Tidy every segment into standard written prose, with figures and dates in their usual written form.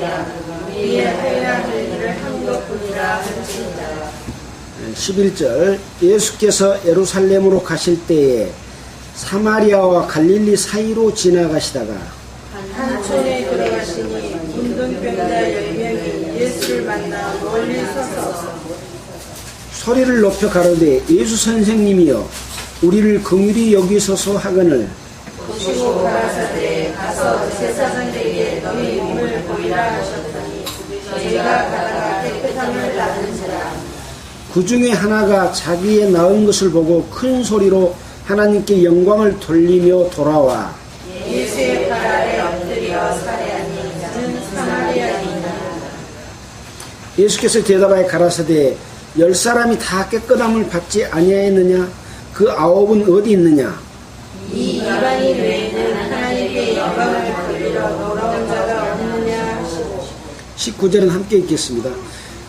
뿐이라. 우리의 하여야 할 일을 한 것뿐이라 할지니라. 11절 예수께서 예루살렘으로 가실 때에 사마리아와 갈릴리 사이로 지나가시다가 한 촌에 들어가시니 문둥병자 10명이 예수를 만나 멀리 서서 소리를 높여 가로되 예수 선생님이여 우리를 긍휼히 여기소서 하거늘 보시고 가라사대 가서 제사장에게 너희 몸을 보이라 하셨더니 저희가 가다가 깨끗함을 받은지라. 그 중에 하나가 자기의 낳은 것을 보고 큰 소리로 하나님께 영광을 돌리며 돌아와 예수의 발 아래 엎드려 살해하니 이는 사마리아인이라. 예수께서 대답하여 가라사대 10사람이 다 깨끗함을 받지 아니하였느냐 그 9은 어디 있느냐 이 이방인 외에는 하나님께 영광을 돌리러 돌아온 자가 없느냐 하시고 19절은 함께 읽겠습니다.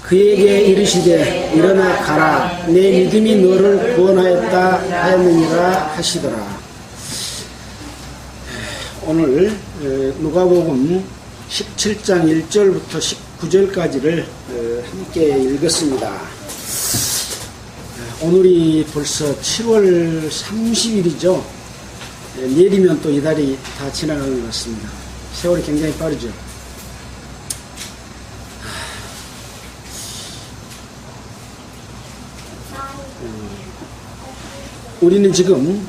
그에게 이르시되 일어나 가라 내 믿음이 너를 구원하였다 하였느니라 하시더라. 오늘 누가복음 17장 1절부터 19절까지를 함께 읽었습니다. 오늘이 벌써 7월 30일이죠. 내일이면 또 이달이 다 지나가는 것 같습니다. 세월이 굉장히 빠르죠. 우리는 지금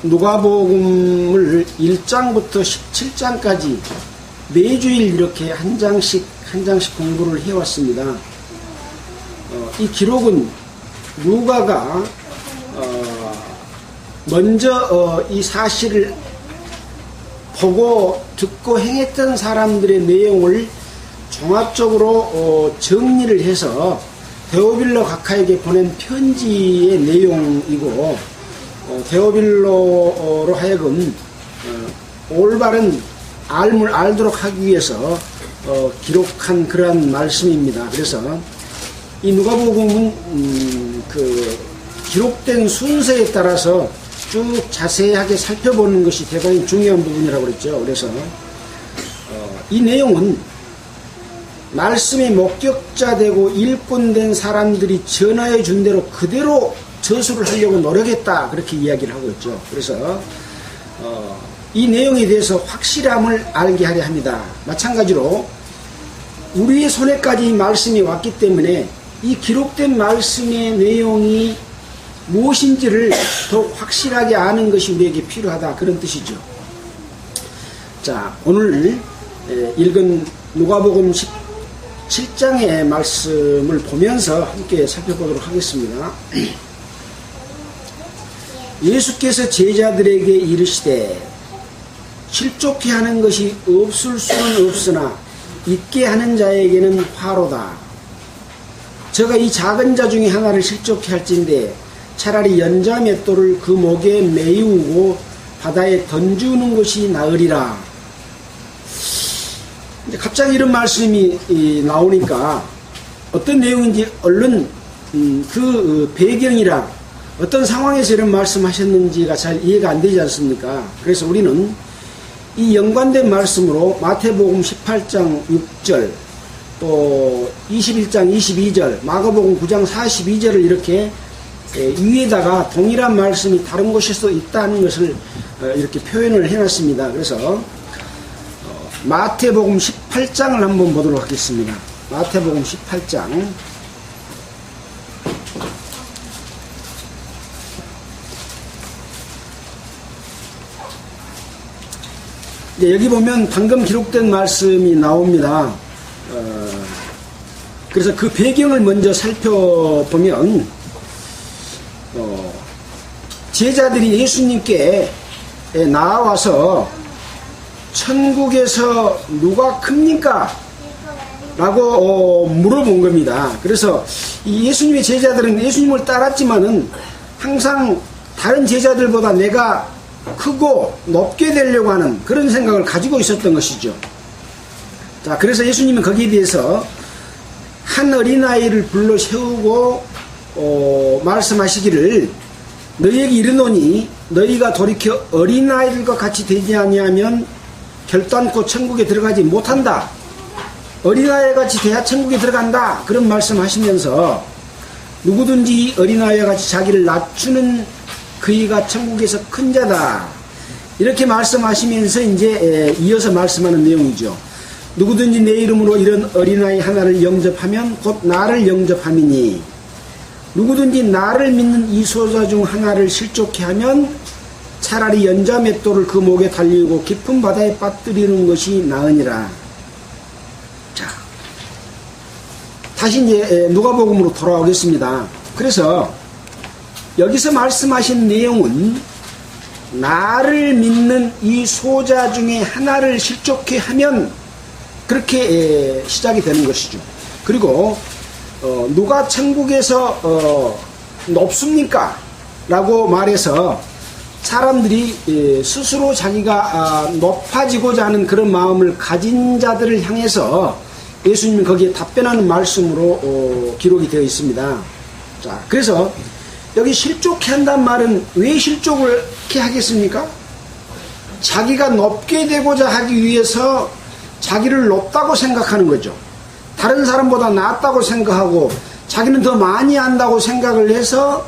누가복음을 1장부터 17장까지 매주일 이렇게 한 장씩 공부를 해왔습니다. 이 기록은 누가가 먼저 이 사실을 보고 듣고 행했던 사람들의 내용을 종합적으로 정리를 해서 데오빌로 각하에게 보낸 편지의 내용이고 데오빌로로 하여금 올바른 알을 알도록 하기 위해서 기록한 그러한 말씀입니다. 그래서 이 누가복음은 그 기록된 순서에 따라서 쭉 자세하게 살펴보는 것이 대단히 중요한 부분이라고 그랬죠. 그래서 이 내용은 말씀의 목격자 되고 일꾼된 사람들이 전하여 준 대로 그대로 저술을 하려고 노력했다 그렇게 이야기를 하고 있죠. 그래서 이 내용에 대해서 확실함을 알게 하려 합니다. 마찬가지로 우리의 손에까지 이 말씀이 왔기 때문에 이 기록된 말씀의 내용이 무엇인지를 더욱 확실하게 아는 것이 우리에게 필요하다 그런 뜻이죠. 자, 오늘 읽은 누가복음 17장의 말씀을 보면서 함께 살펴보도록 하겠습니다. 예수께서 제자들에게 이르시되 실족케 하는 것이 없을 수는 없으나 있게 하는 자에게는 화로다. 저가 이 작은 자 중에 하나를 실족케 할진대 차라리 연자 맷돌을 그 목에 메우고 바다에 던지는 것이 나으리라. 이제 갑자기 이런 말씀이 나오니까 어떤 내용인지 얼른 그 배경이랑 어떤 상황에서 이런 말씀하셨는지가 잘 이해가 안 되지 않습니까? 그래서 우리는 이 연관된 말씀으로 마태복음 18장 6절 또 21장 22절 마가복음 9장 42절을 이렇게 위에다가 동일한 말씀이 다른 곳에서 있다는 것을 이렇게 표현을 해놨습니다. 그래서 마태복음 18장을 한번 보도록 하겠습니다. 마태복음 18장 여기 보면 방금 기록된 말씀이 나옵니다. 그래서 그 배경을 먼저 살펴보면 제자들이 예수님께 나와서 천국에서 누가 큽니까? 라고 물어본 겁니다. 그래서 이 예수님의 제자들은 예수님을 따랐지만은 항상 다른 제자들보다 내가 크고 높게 되려고 하는 그런 생각을 가지고 있었던 것이죠. 자, 그래서 예수님은 거기에 대해서 한 어린아이를 불러 세우고 말씀하시기를 너희에게 이르노니 너희가 돌이켜 어린아이들과 같이 되지 아니하면 결단코 천국에 들어가지 못한다. 어린아이 같이 돼야 천국에 들어간다. 그런 말씀 하시면서 누구든지 어린아이 같이 자기를 낮추는 그이가 천국에서 큰 자다. 이렇게 말씀하시면서 이제 이어서 말씀하는 내용이죠. 누구든지 내 이름으로 이런 어린아이 하나를 영접하면 곧 나를 영접함이니 누구든지 나를 믿는 이 소자 중 하나를 실족해 하면 차라리 연자 맷돌을 그 목에 달리고 깊은 바다에 빠뜨리는 것이 나으니라. 자, 다시 이제 누가복음으로 돌아오겠습니다. 그래서 여기서 말씀하신 내용은 나를 믿는 이 소자 중에 하나를 실족해 하면 그렇게 시작이 되는 것이죠. 그리고 누가 천국에서 높습니까? 라고 말해서 사람들이 스스로 자기가 높아지고자 하는 그런 마음을 가진 자들을 향해서 예수님은 거기에 답변하는 말씀으로 기록이 되어 있습니다. 자, 그래서 여기 실족해 한다는 말은 왜 실족을 이렇게 하겠습니까? 자기가 높게 되고자 하기 위해서 자기를 높다고 생각하는 거죠. 다른 사람보다 낫다고 생각하고 자기는 더 많이 안다고 생각을 해서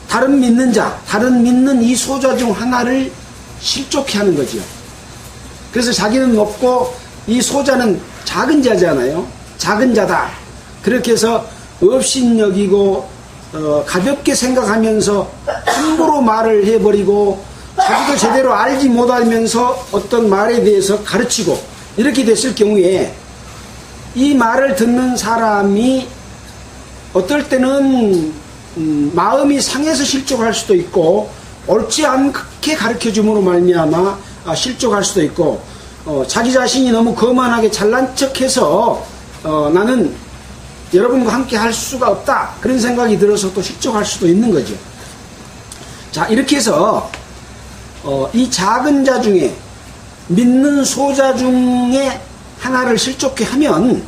다른 믿는 이 소자 중 하나를 실족해 하는 거죠. 그래서 자기는 높고 이 소자는 작은 자잖아요. 작은 자다. 그렇게 해서 업신여기고 가볍게 생각하면서 함부로 말을 해버리고 자기도 제대로 알지 못하면서 어떤 말에 대해서 가르치고 이렇게 됐을 경우에 이 말을 듣는 사람이 어떨 때는 마음이 상해서 실족할 수도 있고 옳지 않게 가르쳐줌으로 말미암아 실족할 수도 있고 자기 자신이 너무 거만하게 잘난 척해서 나는 여러분과 함께 할 수가 없다 그런 생각이 들어서 또 실족할 수도 있는 거죠. 자, 이렇게 해서 이 작은 자 중에 믿는 소자 중에 하나를 실족해 하면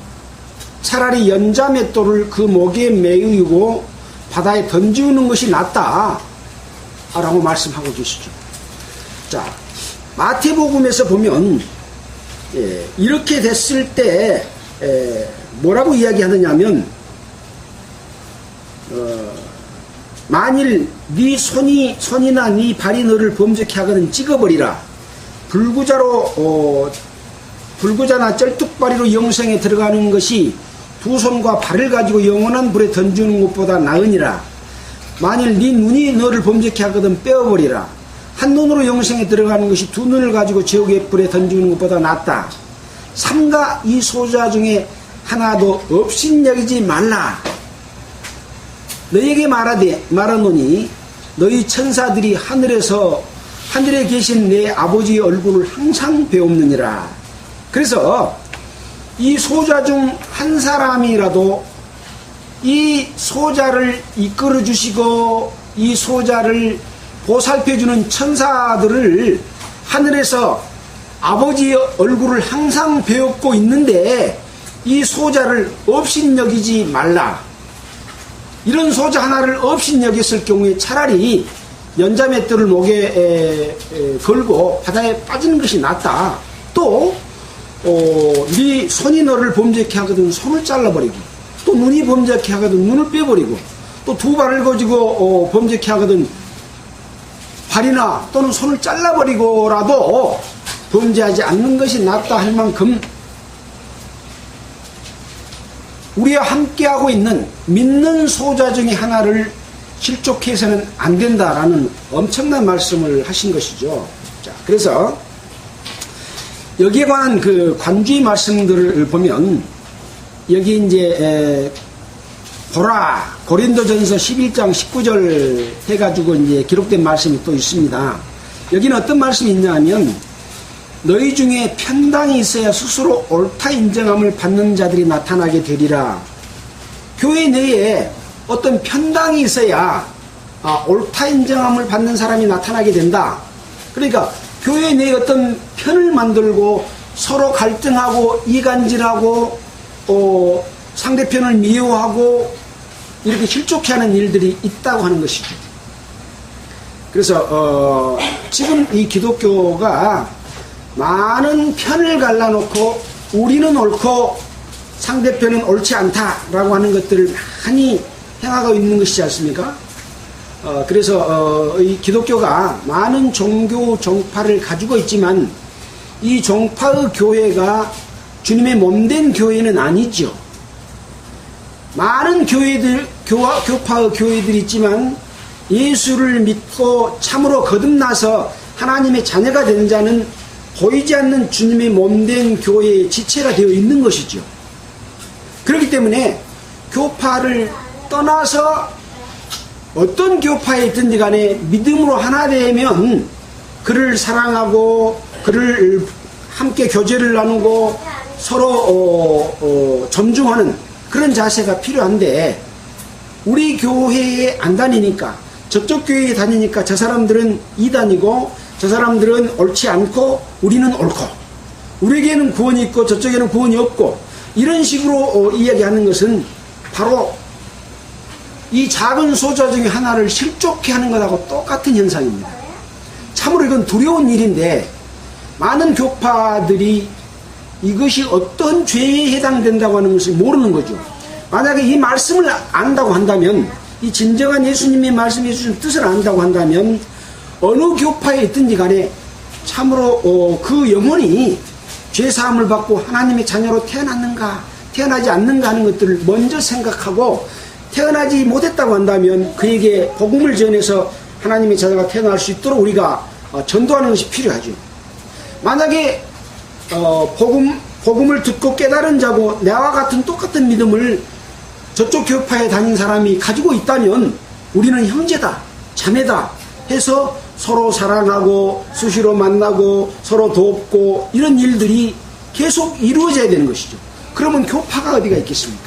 차라리 연자 맷돌을 그 목에 매이고 바다에 던지우는 것이 낫다 라고 말씀하고 계시죠. 자, 마태복음에서 보면 이렇게 됐을 때 뭐라고 이야기하느냐면 만일 네 손이나 네 발이 너를 범죄케 하거든 찍어버리라. 불구자나 쩔뚝발이로 영생에 들어가는 것이 두 손과 발을 가지고 영원한 불에 던지는 것보다 나으니라. 만일 네 눈이 너를 범죄케 하거든 빼어버리라. 한 눈으로 영생에 들어가는 것이 두 눈을 가지고 지옥의 불에 던지는 것보다 낫다. 삼가 이 소자 중에 하나도 업신여기지 말라. 너에게 말하노니 너희 천사들이 하늘에 계신 내 아버지의 얼굴을 항상 배옵느니라. 그래서 이 소자 중 한 사람이라도 이 소자를 이끌어 주시고 이 소자를 보살펴주는 천사들을 하늘에서 아버지의 얼굴을 항상 배웁고 있는데 이 소자를 업신여기지 말라. 이런 소자 하나를 업신여겼을 경우에 차라리 연자맷돌을 목에 걸고 바다에 빠지는 것이 낫다. 또 네 손이 너를 범죄케 하거든 손을 잘라버리고 또 눈이 범죄케 하거든 눈을 빼버리고 또 두 발을 가지고 범죄케 하거든 발이나 또는 손을 잘라버리고라도 범죄하지 않는 것이 낫다 할 만큼 우리와 함께하고 있는 믿는 소자 중에 하나를 실족해서는 안 된다라는 엄청난 말씀을 하신 것이죠. 자, 그래서 여기에 관한 그 관주의 말씀들을 보면 여기 이제 보라 고린도전서 11장 19절 해가지고 이제 기록된 말씀이 또 있습니다. 여기는 어떤 말씀이 있냐 하면 너희 중에 편당이 있어야 스스로 옳다 인정함을 받는 자들이 나타나게 되리라. 교회 내에 어떤 편당이 있어야 옳다 인정함을 받는 사람이 나타나게 된다. 그러니까 교회 내에 어떤 편을 만들고 서로 갈등하고 이간질하고 상대편을 미워하고 이렇게 실족해하는 일들이 있다고 하는 것이죠. 그래서 지금 이 기독교가 많은 편을 갈라놓고 우리는 옳고 상대편은 옳지 않다라고 하는 것들을 많이 행하고 있는 것이지 않습니까? 그래서 이 기독교가 많은 종교 정파를 가지고 있지만 이 종파의 교회가 주님의 몸된 교회는 아니죠. 많은 교회들, 교파의 교회들이 있지만 예수를 믿고 참으로 거듭나서 하나님의 자녀가 된 자는 보이지 않는 주님의 몸된 교회의 지체가 되어 있는 것이죠. 그렇기 때문에 교파를 떠나서 어떤 교파에 있든지 간에 믿음으로 하나 되면 그를 사랑하고 그를 함께 교제를 나누고 서로 존중하는 그런 자세가 필요한데 우리 교회에 안 다니니까 저쪽 교회에 다니니까 저 사람들은 이단이고 저 사람들은 옳지 않고 우리는 옳고 우리에게는 구원이 있고 저쪽에는 구원이 없고 이런 식으로 이야기하는 것은 바로 이 작은 소자 중에 하나를 실족해 하는 것하고 똑같은 현상입니다. 참으로 이건 두려운 일인데 많은 교파들이 이것이 어떤 죄에 해당된다고 하는 것을 모르는 거죠. 만약에 이 말씀을 안다고 한다면 이 진정한 예수님의 말씀, 예수님의 뜻을 안다고 한다면 어느 교파에 있든지 간에 참으로 그 영혼이 죄사함을 받고 하나님의 자녀로 태어났는가 태어나지 않는가 하는 것들을 먼저 생각하고 태어나지 못했다고 한다면 그에게 복음을 전해서 하나님의 자녀가 태어날 수 있도록 우리가 전도하는 것이 필요하죠. 만약에 복음을 듣고 깨달은 자고 나와 같은 똑같은 믿음을 저쪽 교파에 다닌 사람이 가지고 있다면 우리는 형제다, 자매다 해서 서로 사랑하고 수시로 만나고 서로 돕고 이런 일들이 계속 이루어져야 되는 것이죠. 그러면 교파가 어디가 있겠습니까?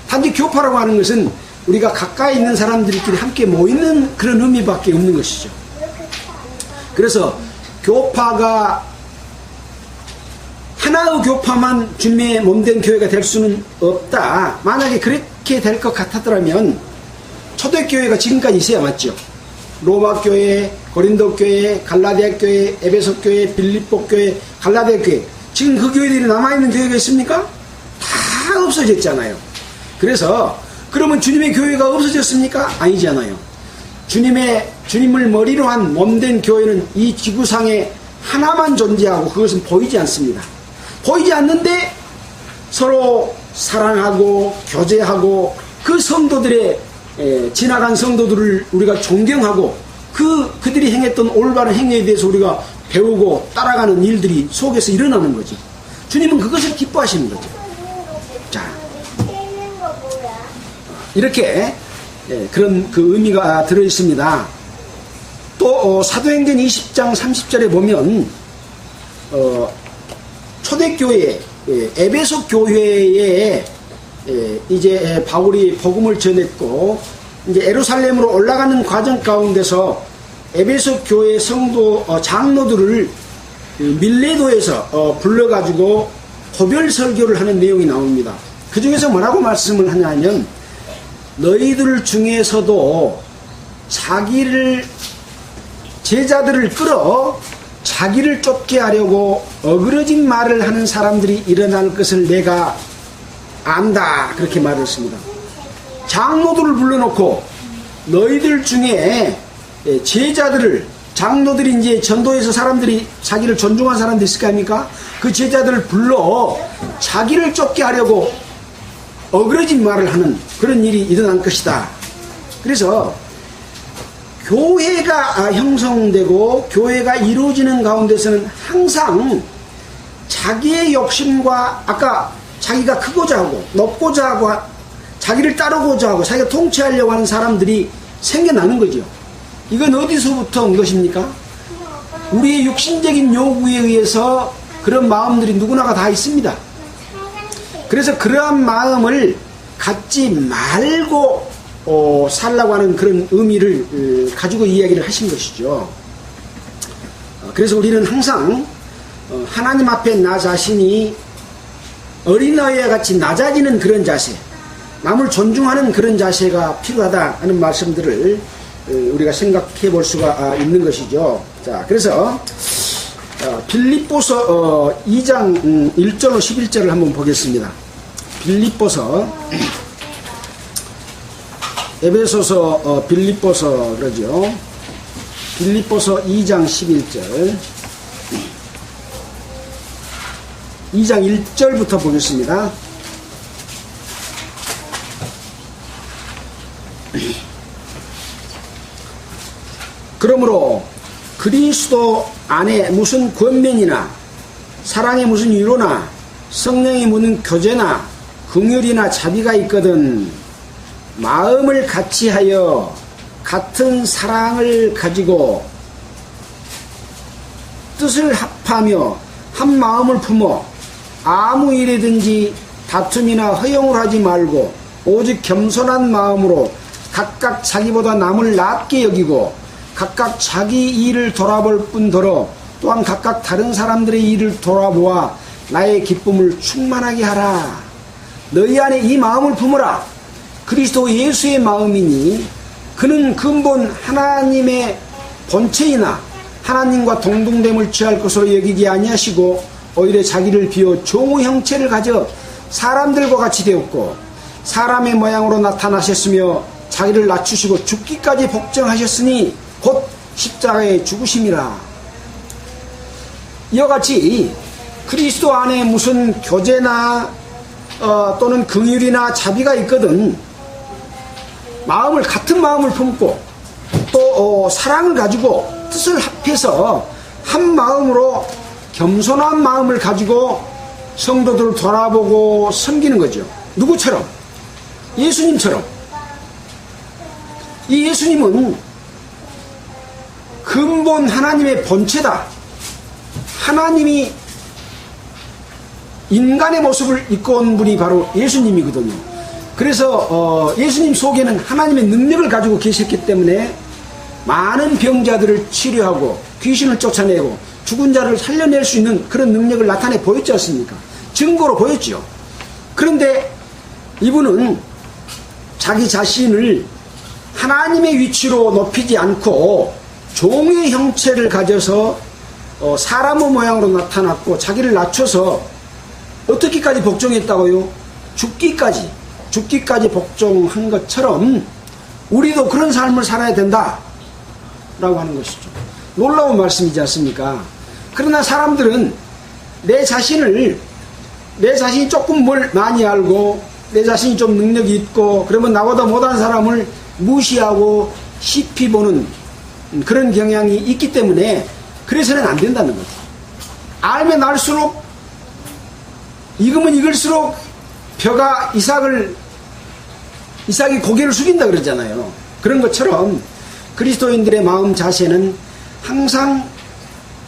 단지 교파라고 하는 것은 우리가 가까이 있는 사람들끼리 함께 모이는 그런 의미밖에 없는 것이죠. 그래서 교파가 하나의 교파만 주님의 몸된 교회가 될 수는 없다. 만약에 그렇게 될 것 같았더라면 초대교회가 지금까지 있어야 맞죠. 로마교회, 고린도교회, 갈라디아교회, 에베소교회, 빌립보교회, 갈라디아교회 지금 그 교회들이 남아있는 교회가 있습니까? 다 없어졌잖아요. 그래서 그러면 주님의 교회가 없어졌습니까? 아니잖아요. 주님을 머리로 한 몸된 교회는 이 지구상에 하나만 존재하고 그것은 보이지 않습니다. 보이지 않는데 서로 사랑하고 교제하고 그 성도들의 지나간 성도들을 우리가 존경하고 그들이 행했던 올바른 행위에 대해서 우리가 배우고 따라가는 일들이 속에서 일어나는 거지. 주님은 그것을 기뻐하시는 거죠. 자, 이렇게 그런 그 의미가 들어 있습니다. 또 사도행전 20장 30절에 보면 초대교회 에베소 교회에 이제 바울이 복음을 전했고 이제 예루살렘으로 올라가는 과정 가운데서 에베소 교회 성도 장로들을 밀레도에서 불러가지고 고별 설교를 하는 내용이 나옵니다. 그 중에서 뭐라고 말씀을 하냐면 너희들 중에서도 제자들을 끌어 자기를 쫓게 하려고 어그러진 말을 하는 사람들이 일어날 것을 내가 안다. 그렇게 말을 했습니다. 장로들을 불러놓고 너희들 중에 장로들이 이제 전도에서 사람들이 자기를 존중한 사람들이 있을 거 아닙니까? 그 제자들을 불러 자기를 쫓게 하려고 어그러진 말을 하는 그런 일이 일어날 것이다. 그래서 교회가 형성되고 교회가 이루어지는 가운데서는 항상 자기의 욕심과 아까 자기가 크고자 하고 높고자 하고 자기를 따르고자 하고 자기가 통치하려고 하는 사람들이 생겨나는 거죠. 이건 어디서부터 온 것입니까? 우리의 육신적인 요구에 의해서 그런 마음들이 누구나가 다 있습니다. 그래서 그러한 마음을 갖지 말고 살라고 하는 그런 의미를 가지고 이야기를 하신 것이죠. 그래서 우리는 항상 하나님 앞에 나 자신이 어린아이와 같이 낮아지는 그런 자세, 남을 존중하는 그런 자세가 필요하다 하는 말씀들을 우리가 생각해 볼 수가 있는 것이죠. 자, 그래서 빌립보서 2장 1절로 11절을 한번 보겠습니다. 빌립보서, 에베소서, 빌립보서 그러죠. 빌립보서 2장 11절, 2장 1절부터 보겠습니다. 그러므로 그리스도 안에 무슨 권면이나 사랑의 무슨 위로나 성령의 무슨 교제나 긍휼이나 자비가 있거든 마음을 같이하여 같은 사랑을 가지고 뜻을 합하며 한 마음을 품어 아무 일이든지 다툼이나 허용을 하지 말고 오직 겸손한 마음으로 각각 자기보다 남을 낮게 여기고 각각 자기 일을 돌아볼 뿐더러 또한 각각 다른 사람들의 일을 돌아보아 나의 기쁨을 충만하게 하라. 너희 안에 이 마음을 품으라. 그리스도 예수의 마음이니 그는 근본 하나님의 본체이나 하나님과 동등됨을 취할 것으로 여기지 아니하시고 오히려 자기를 비워 종의 형체를 가져 사람들과 같이 되었고 사람의 모양으로 나타나셨으며 자기를 낮추시고 죽기까지 복종하셨으니 곧 십자가에 죽으심이라. 이와 같이 그리스도 안에 무슨 교제나 또는 긍휼이나 자비가 있거든 같은 마음을 품고 또 사랑을 가지고 뜻을 합해서 한 마음으로 겸손한 마음을 가지고 성도들을 돌아보고 섬기는 거죠. 누구처럼? 예수님처럼. 이 예수님은 근본 하나님의 본체다. 하나님이 인간의 모습을 입고 온 분이 바로 예수님이거든요. 그래서 예수님 속에는 하나님의 능력을 가지고 계셨기 때문에 많은 병자들을 치료하고 귀신을 쫓아내고 죽은 자를 살려낼 수 있는 그런 능력을 나타내 보였지 않습니까? 증거로 보였죠. 그런데 이분은 자기 자신을 하나님의 위치로 높이지 않고 종의 형체를 가져서 사람의 모양으로 나타났고 자기를 낮춰서 어떻게까지 복종했다고요? 죽기까지 복종한 것처럼 우리도 그런 삶을 살아야 된다 라고 하는 것이죠. 놀라운 말씀이지 않습니까? 그러나 사람들은 내 자신이 조금 뭘 많이 알고 내 자신이 좀 능력이 있고 그러면 나보다 못한 사람을 무시하고 시피 보는 그런 경향이 있기 때문에 그래서는 안 된다는 거죠. 알면 알수록 익으면 익을수록 벼가 이삭이 고개를 숙인다 그러잖아요. 그런 것처럼 그리스도인들의 마음 자세는 항상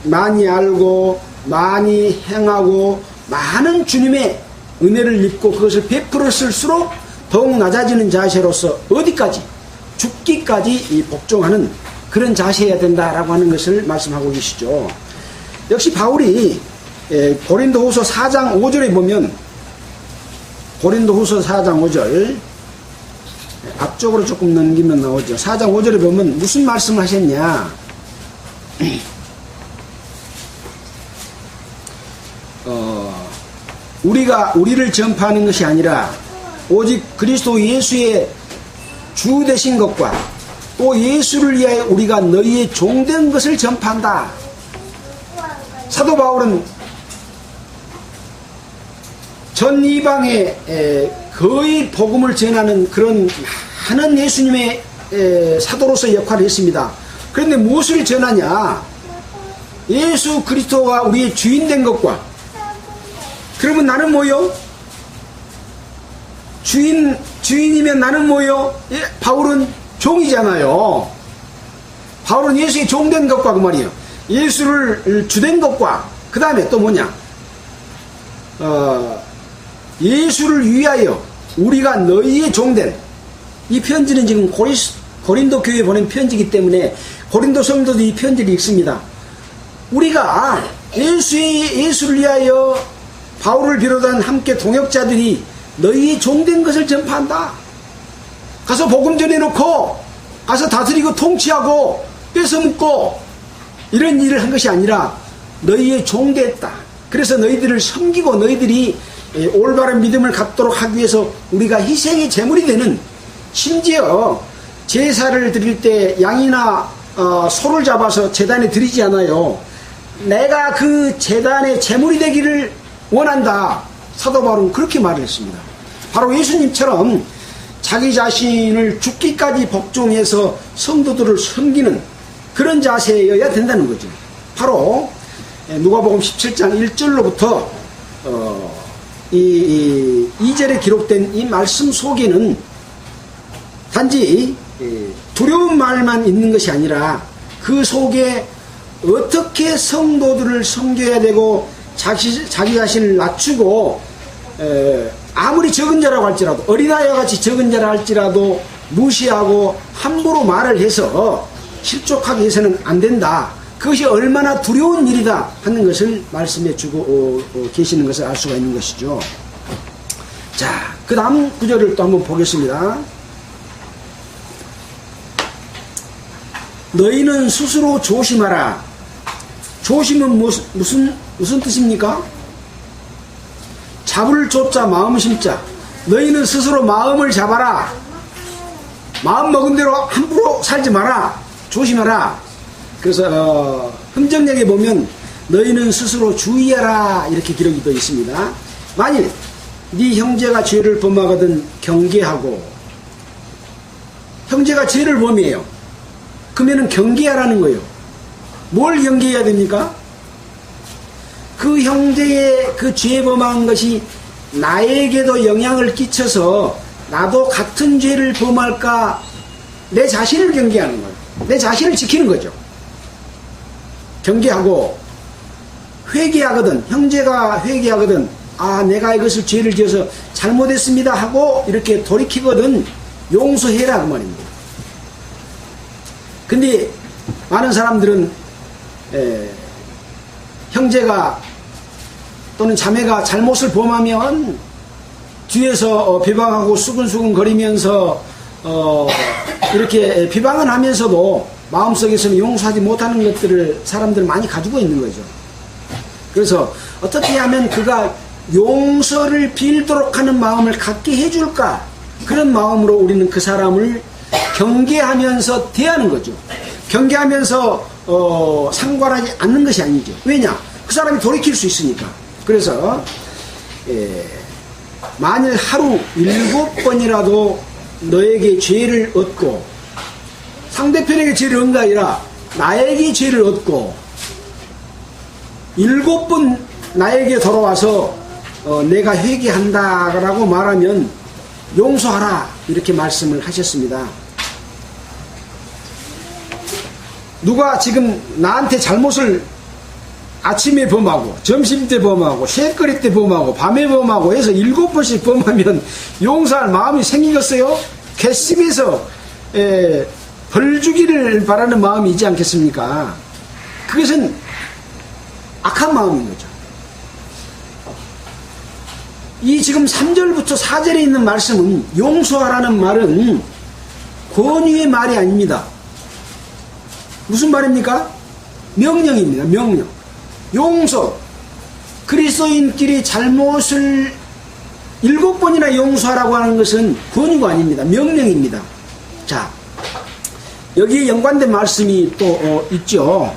많이 알고 많이 행하고 많은 주님의 은혜를 입고 그것을 베풀었을수록 더욱 낮아지는 자세로서 어디까지? 죽기까지 복종하는 그런 자세여야 된다라고 하는 것을 말씀하고 계시죠. 역시 바울이 고린도후서 4장 5절에 보면 고린도후서 4장 5절 앞쪽으로 조금 넘기면 나오죠. 4장 5절에 보면 무슨 말씀을 하셨냐? 우리를 전파하는 것이 아니라 오직 그리스도 예수의 주 되신 것과 또 예수를 위하여 우리가 너희의 종된 것을 전파한다. 사도 바울은 전 이방에 거의 복음을 전하는 그런 많은 예수님의 사도로서 역할을 했습니다. 그런데 무엇을 전하냐? 예수 그리스도가 우리의 주인 된 것과 그러면 나는 뭐요? 주인이면 나는 뭐요? 바울은 종이잖아요. 바울은 예수의 종된 것과 그 말이에요. 예수를 주된 것과 그 다음에 또 뭐냐? 예수를 위하여 우리가 너희의 종된 이 편지는 지금 고린도 교회에 보낸 편지이기 때문에 고린도 성도도 이 편지를 읽습니다. 우리가 예수를 위하여 바울을 비롯한 함께 동역자들이 너희의 종된 것을 전파한다. 가서 복음 전해놓고 가서 다스리고 통치하고 뺏어먹고 이런 일을 한 것이 아니라 너희의 종됐다. 그래서 너희들을 섬기고 너희들이 올바른 믿음을 갖도록 하기 위해서 우리가 희생의 제물이 되는, 심지어 제사를 드릴 때 양이나 소를 잡아서 제단에 드리지 않아요. 내가 그 제단의 제물이 되기를 원한다. 사도 바울은 그렇게 말을 했습니다. 바로 예수님처럼 자기 자신을 죽기까지 복종해서 성도들을 섬기는 그런 자세여야 된다는 거죠. 바로 누가복음 17장 1절로부터 2절에 기록된 이 말씀 속에는 단지 두려운 말만 있는 것이 아니라 그 속에 어떻게 성도들을 섬겨야 되고 자기 자신을 낮추고 아무리 적은 자라고 할지라도, 어린아이와 같이 적은 자라 할지라도 무시하고 함부로 말을 해서 실족하게 해서는 안 된다. 그것이 얼마나 두려운 일이다 하는 것을 말씀해 주고 계시는 것을 알 수가 있는 것이죠. 자, 그 다음 구절을 또 한번 보겠습니다. 너희는 스스로 조심하라. 조심은 무슨 뜻입니까? 잡을 조자 마음 심자. 너희는 스스로 마음을 잡아라. 마음 먹은 대로 함부로 살지 마라. 조심하라. 그래서 흥정역에 보면 너희는 스스로 주의하라 이렇게 기록이 되어 있습니다. 만일 네 형제가 죄를 범하거든 경계하고, 형제가 죄를 범해요. 그러면은 경계하라는 거예요. 뭘 경계해야 됩니까? 그 형제의 그 죄 범한 것이 나에게도 영향을 끼쳐서 나도 같은 죄를 범할까, 내 자신을 경계하는 거예요. 내 자신을 지키는 거죠. 경계하고, 회개하거든, 형제가 회개하거든, 아, 내가 이것을 죄를 지어서 잘못했습니다 하고 이렇게 돌이키거든 용서해라 그 말입니다. 근데 많은 사람들은 형제가 또는 자매가 잘못을 범하면 뒤에서 비방하고 수근수근 거리면서 이렇게 비방은 하면서도 마음속에서는 용서하지 못하는 것들을 사람들 많이 가지고 있는 거죠. 그래서 어떻게 하면 그가 용서를 빌도록 하는 마음을 갖게 해줄까, 그런 마음으로 우리는 그 사람을 경계하면서 대하는 거죠. 경계하면서 상관하지 않는 것이 아니죠. 왜냐? 그 사람이 돌이킬 수 있으니까. 그래서 만일 하루 7번이라도 너에게 죄를 얻고, 상대편에게 죄를 얻는 게 아니라 나에게 죄를 얻고 7번 나에게 돌아와서 내가 회개한다라고 말하면 용서하라 이렇게 말씀을 하셨습니다. 누가 지금 나한테 잘못을 아침에 범하고 점심때 범하고 새거리 때 범하고 밤에 범하고 해서 7번씩 범하면 용서할 마음이 생기겠어요? 괘씸해서 벌 주기를 바라는 마음이 있지 않겠습니까? 그것은 악한 마음인 거죠. 이 지금 3절부터 4절에 있는 말씀은, 용서하라는 말은 권유의 말이 아닙니다. 무슨 말입니까? 명령입니다. 명령. 용서. 그리스도인끼리 잘못을 7번이나 용서하라고 하는 것은 권유가 아닙니다. 명령입니다. 자, 여기에 연관된 말씀이 또 있죠.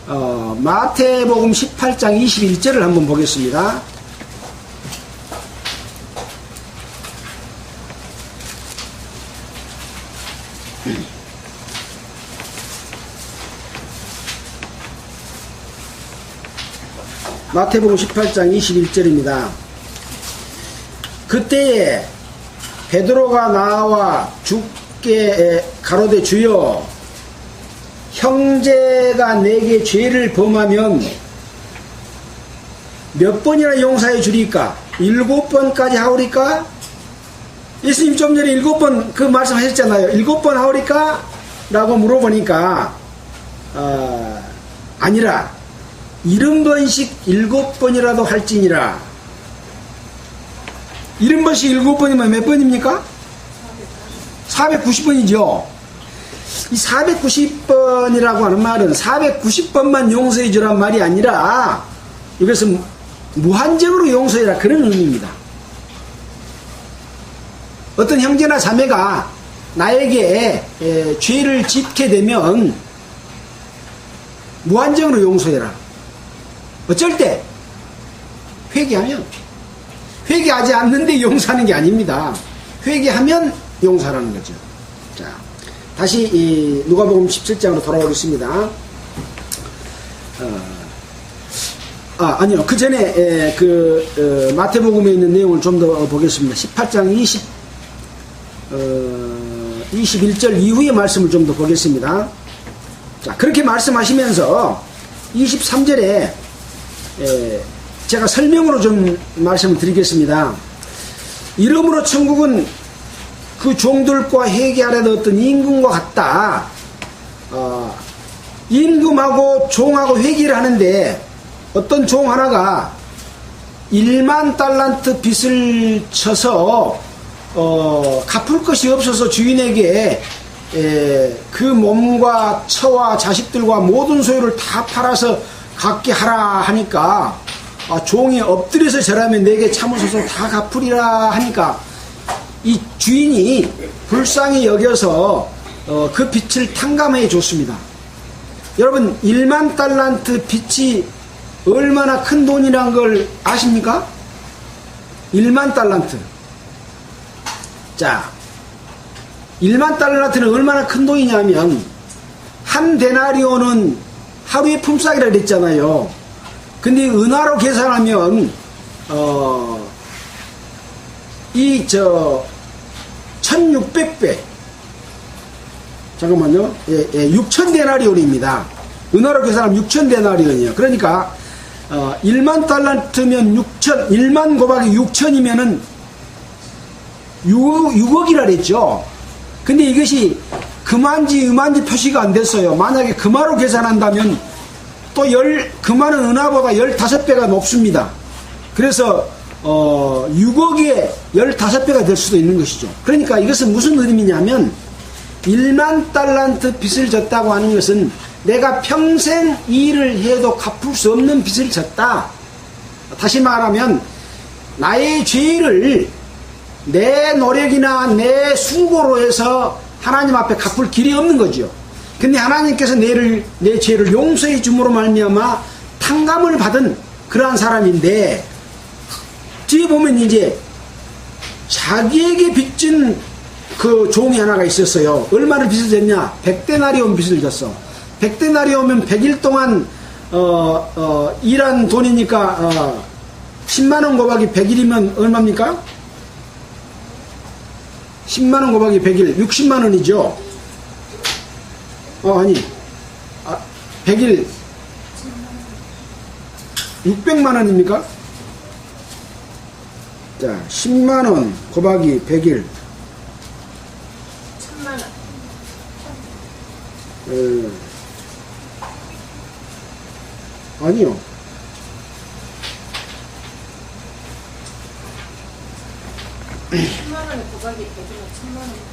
마태복음 18장 21절을 한번 보겠습니다. 마태복음 18장 21절입니다. 그때에 베드로가 나와 주께 가로되 주여, 형제가 내게 죄를 범하면 몇 번이나 용서해 주리까? 7번까지 하오리까? 예수님 좀 전에 7번 그 말씀 하셨잖아요. 7번 하오리까? 라고 물어보니까 아니라 70번씩 7번이라도 할지니라. 70번씩 7번이면 몇 번입니까? 490번이죠. 이 490번이라고 하는 말은 490번만 용서해 주란 말이 아니라, 이것은 무한적으로 용서해라, 그런 의미입니다. 어떤 형제나 자매가 나에게 죄를 짓게 되면 무한적으로 용서해라. 어쩔 때 회개하면, 회개하지 않는데 용서하는 게 아닙니다. 회개하면 용서하라는 거죠. 자, 다시 누가복음 17장으로 돌아오겠습니다. 아니요. 그 전에 마태복음에 있는 내용을 좀 더 보겠습니다. 18장 21절 이후의 말씀을 좀 더 보겠습니다. 자, 그렇게 말씀하시면서 23절에 제가 설명으로 좀 말씀을 드리겠습니다. 이러므로 천국은 그 종들과 회개하려던 어떤 임금과 같다. 임금하고 종하고 회개를 하는데 어떤 종 하나가 1만 달란트 빚을 쳐서 갚을 것이 없어서 주인에게 그 몸과 처와 자식들과 모든 소유를 다 팔아서 갚게 하라 하니까 종이 엎드려서 절하면 내게 참으소서 다 갚으리라 하니까 이 주인이 불쌍히 여겨서 그 빚을 탕감해 줬습니다. 여러분, 1만 달란트 빚이 얼마나 큰 돈이란 걸 아십니까? 1만 달란트. 자, 1만 달란트는 얼마나 큰 돈이냐면 한 데나리오는 하루의 품삯이라 그랬잖아요. 근데 은화로 계산하면 1600배, 잠깐만요. 6000데나리온입니다. 은화로 계산하면 6000데나리온이에요. 그러니까 1만 달란트면 1만 곱하기 6000이면은 6억이라 그랬죠. 근데 이것이 금한지 음한지 표시가 안 됐어요. 만약에 금화로 계산한다면 또 금화는 은화보다 15배가 높습니다. 그래서 6억에 15배가 될 수도 있는 것이죠. 그러니까 이것은 무슨 의미냐면 1만 달란트 빚을 졌다고 하는 것은 내가 평생 일을 해도 갚을 수 없는 빚을 졌다. 다시 말하면 나의 죄를 내 노력이나 내 수고로 해서 하나님 앞에 갚을 길이 없는 거죠. 근데 하나님께서 내 죄를 용서해 줌으로 말미암아 탕감을 받은 그러한 사람인데, 뒤에 보면 이제 자기에게 빚진 그 종이 하나가 있었어요. 얼마를 빚을 졌냐? 100데나리온 빚을 졌어. 100데나리온이면 100일 동안 일한 돈이니까 10만원 곱하기 100일이면 얼마입니까? 10만원 곱하기 100일 60만원이죠. 아니 100일 600만원입니까? 자, 10만원 곱하기 100일 1000만원. 아니요. 10만원에 곱하기 100이면 1000만원.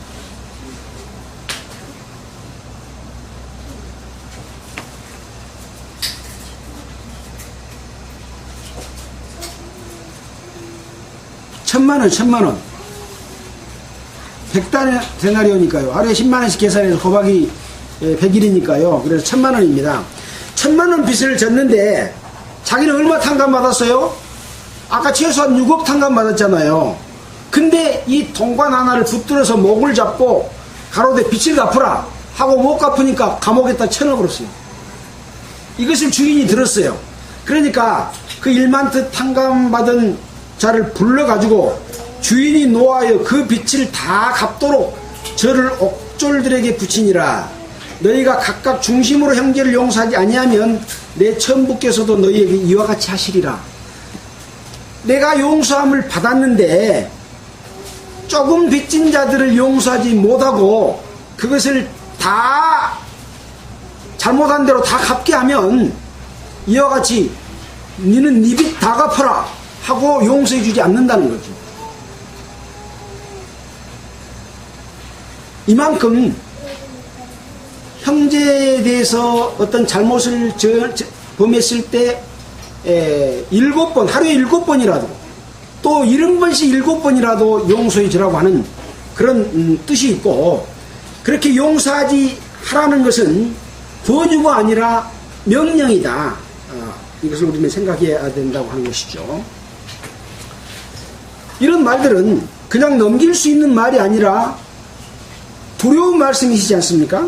천만원. 100데나리온이니까요. 하루에 10만원씩 계산해서 곱하기 100일이니까요. 그래서 1000만원입니다. 1000만원 빚을 졌는데 자기는 얼마 탕감받았어요? 아까 최소한 6억 탕감받았잖아요. 근데 이 동관 하나를 붙들어서 목을 잡고 가로되 빚을 갚으라 하고 못 갚으니까 감옥에다 쳐넣어버렸어요. 이것을 주인이 들었어요. 그러니까 그 1만 탕감받은 자를 불러가지고 주인이 노하여 그 빚을 다 갚도록 저를 옥졸들에게 붙이니라. 너희가 각각 중심으로 형제를 용서하지 아니하면 내 천부께서도 너희에게 이와 같이 하시리라. 내가 용서함을 받았는데 조금 빚진 자들을 용서하지 못하고 그것을 다 잘못한 대로 다 갚게 하면 이와 같이 너는 네 빚 다 갚아라 하고 용서해 주지 않는다는 거죠. 이만큼 형제에 대해서 어떤 잘못을 범했을 때 7번, 하루에 7번이라도 또 70번씩 7번이라도 용서해 주라고 하는 그런 뜻이 있고, 그렇게 용서하지 하라는 것은 권유가 아니라 명령이다. 이것을 우리는 생각해야 된다고 하는 것이죠. 이런 말들은 그냥 넘길 수 있는 말이 아니라 두려운 말씀이시지 않습니까?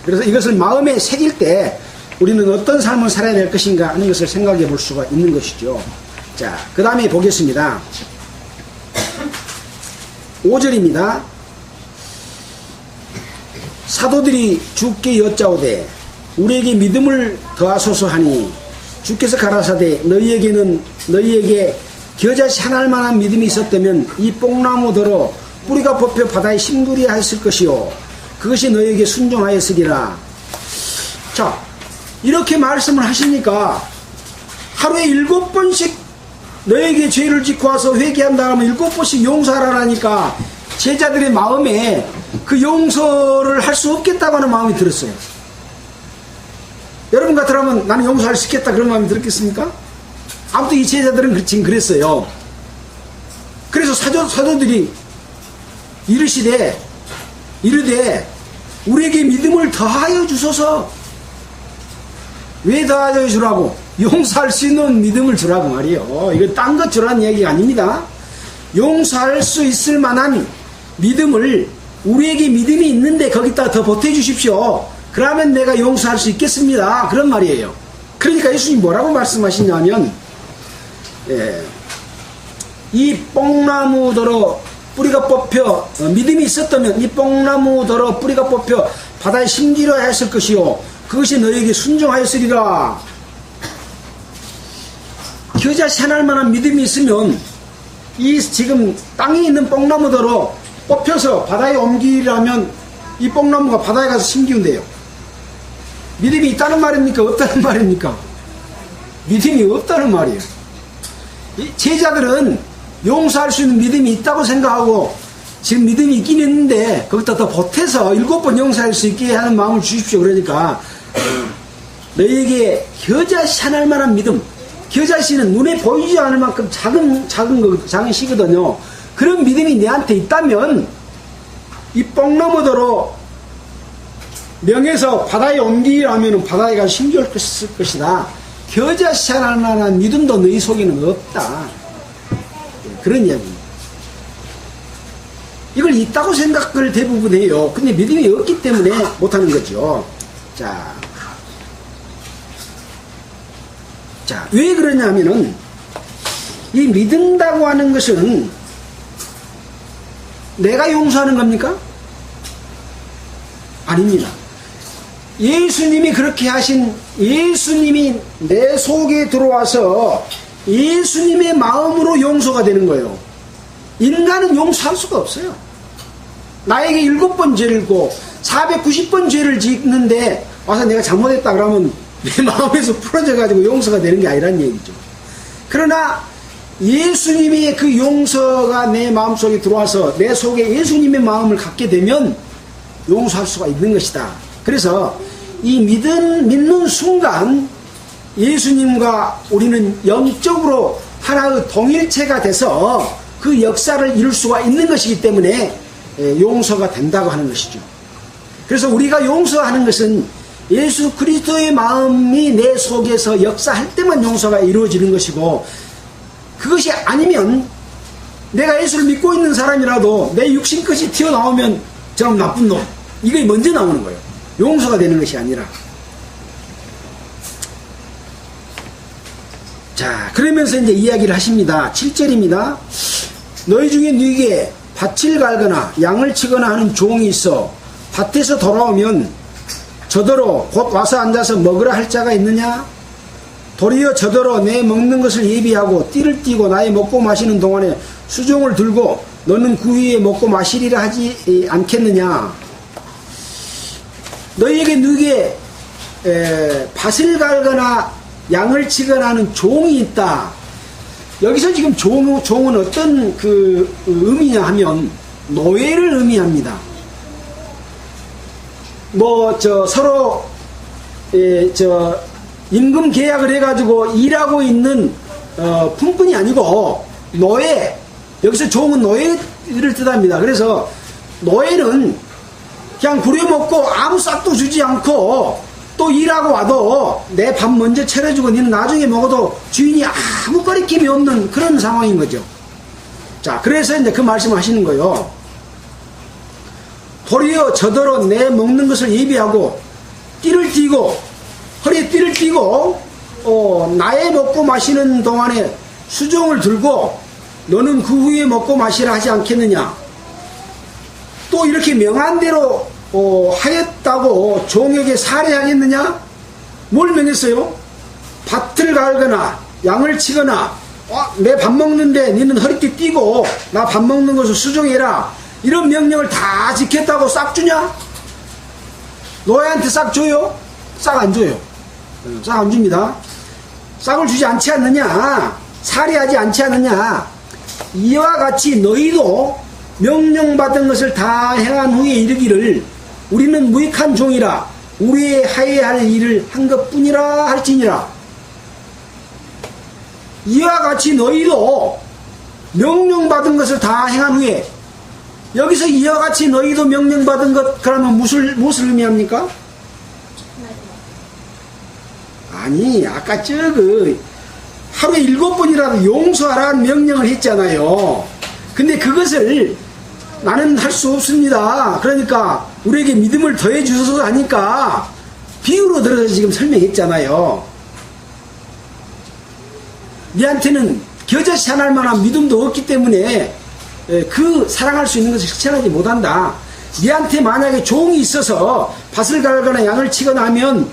그래서 이것을 마음에 새길 때 우리는 어떤 삶을 살아야 될 것인가 하는 것을 생각해 볼 수가 있는 것이죠. 자, 그 다음에 보겠습니다. 5절입니다. 사도들이 주께 여짜오되 우리에게 믿음을 더하소서 하니 주께서 가라사대 너희에게 겨자씨 하나할 만한 믿음이 있었다면 이 뽕나무더러 뿌리가 뽑혀 바다에 심부리야 했을 것이요 그것이 너희에게 순종하였으리라. 자, 이렇게 말씀을 하시니까 하루에 7번씩 너에게 죄를 짓고 와서 회개한다 하면 7번씩 용서하라니까 제자들의 마음에 그 용서를 할 수 없겠다고 하는 마음이 들었어요. 여러분 같으라면 나는 용서할 수 있겠다 그런 마음이 들었겠습니까? 아무튼 이 제자들은 지금 그랬어요. 그래서 사도들이 이르되 우리에게 믿음을 더하여 주소서. 왜 더하여 주라고? 용서할 수 있는 믿음을 주라고 말이에요. 이거 딴 것 주라는 얘기가 아닙니다. 용서할 수 있을 만한 믿음을, 우리에게 믿음이 있는데 거기다 더 보태주십시오. 그러면 내가 용서할 수 있겠습니다. 그런 말이에요. 그러니까 예수님이 뭐라고 말씀하시냐면, 이 뽕나무더러 뿌리가 뽑혀, 믿음이 있었다면 이 뽕나무더러 뿌리가 뽑혀 바다에 심기려 했을 것이요 그것이 너에게 순종하였으리라. 겨자씨 하나할 만한 믿음이 있으면 이 지금 땅에 있는 뽕나무더러 뽑혀서 바다에 옮기려면 이 뽕나무가 바다에 가서 심기운대요. 믿음이 있다는 말입니까? 없다는 말입니까? 믿음이 없다는 말이에요. 제자들은 용서할 수 있는 믿음이 있다고 생각하고 지금 믿음이 있긴 있는데 거기다 더 보태서 7번 용서할 수 있게 하는 마음을 주십시오. 그러니까 너희에게 겨자씨 하나할 만한 믿음, 겨자씨는 눈에 보이지 않을 만큼 작은 씨거든요. 그런 믿음이 내한테 있다면 이 뽕나무더러 명에서 바다에 옮기라면 바다에 가서 심기할 것이다. 겨자씨 하나할 만한 믿음도 너희 속에는 없다. 그런 이야기입니다. 이걸 있다고 생각을 대부분 해요. 근데 믿음이 없기 때문에 못하는 거죠. 자, 왜 그러냐면은 이 믿는다고 하는 것은 내가 용서하는 겁니까? 아닙니다. 예수님이 그렇게 하신, 예수님이 내 속에 들어와서 예수님의 마음으로 용서가 되는 거예요. 인간은 용서할 수가 없어요. 나에게 7번 죄를 짓고 490번 죄를 짓는데 와서 내가 잘못했다 그러면 내 마음에서 풀어져가지고 용서가 되는 게 아니란 얘기죠. 그러나 예수님의 그 용서가 내 마음속에 들어와서 내 속에 예수님의 마음을 갖게 되면 용서할 수가 있는 것이다. 그래서 이 믿는 순간 예수님과 우리는 영적으로 하나의 동일체가 돼서 그 역사를 이룰 수가 있는 것이기 때문에 용서가 된다고 하는 것이죠. 그래서 우리가 용서하는 것은 예수 그리스도의 마음이 내 속에서 역사할 때만 용서가 이루어지는 것이고, 그것이 아니면 내가 예수를 믿고 있는 사람이라도 내 육신끝이 튀어나오면 저놈 나쁜 놈, 이게 먼저 나오는 거예요. 용서가 되는 것이 아니라. 자, 그러면서 이제 이야기를 하십니다. 7절입니다. 너희 중에 누구에게 밭을 갈거나 양을 치거나 하는 종이 있어 밭에서 돌아오면 저더러 곧 와서 앉아서 먹으라 할 자가 있느냐? 도리어 저더러 내 먹는 것을 예비하고 띠를 띠고 나의 먹고 마시는 동안에 수종을 들고 너는 그 위에 먹고 마시리라 하지 않겠느냐? 너희에게 누구에게 밭을 갈거나 양을 치거나 하는 종이 있다. 여기서 지금 종은 어떤 그 의미냐 하면 노예를 의미합니다. 서로 임금 계약을 해가지고 일하고 있는 품꾼이 아니고 노예, 여기서 종은 노예를 뜻합니다. 그래서 노예는 그냥 부려먹고 아무 싹도 주지 않고 또 일하고 와도 내 밥 먼저 차려주고 니는 나중에 먹어도 주인이 아무 거리낌이 없는 그런 상황인 거죠. 자, 그래서 이제 그 말씀을 하시는 거예요. 도리어 저더러 내 먹는 것을 예비하고 띠를 띠고 허리에 띠를 띠고 나의 먹고 마시는 동안에 수종을 들고 너는 그 후에 먹고 마시라 하지 않겠느냐. 또 이렇게 명한 대로 하였다고 종에게 살해하겠느냐? 뭘 명했어요? 밭을 갈거나 양을 치거나 내 밥 먹는데 너는 허리띠 띠고 나 밥 먹는 것을 수종해라. 이런 명령을 다 지켰다고 싹 주냐? 노예한테 싹 줘요? 싹 안 줘요. 싹 안 줍니다. 싹을 주지 않지 않느냐? 살해하지 않지 않느냐? 이와 같이 너희도 명령받은 것을 다 행한 후에 이르기를 우리는 무익한 종이라 우리의 하여야 할 일을 한 것뿐이라 할지니라. 이와 같이 너희도 명령받은 것을 다 행한 후에, 여기서 이와 같이 너희도 명령받은 것, 그러면 무엇을 의미합니까? 아니, 아까 하루에 7번이라도 용서하라는 명령을 했잖아요. 근데 그것을 나는 할 수 없습니다. 그러니까 우리에게 믿음을 더해 주셔서 하니까 비유로 들어서 지금 설명했잖아요. 니한테는 겨자씨 하나할 만한 믿음도 없기 때문에 그 사랑할 수 있는 것을 실천하지 못한다. 니한테 만약에 종이 있어서 밭을 갈거나 양을 치거나 하면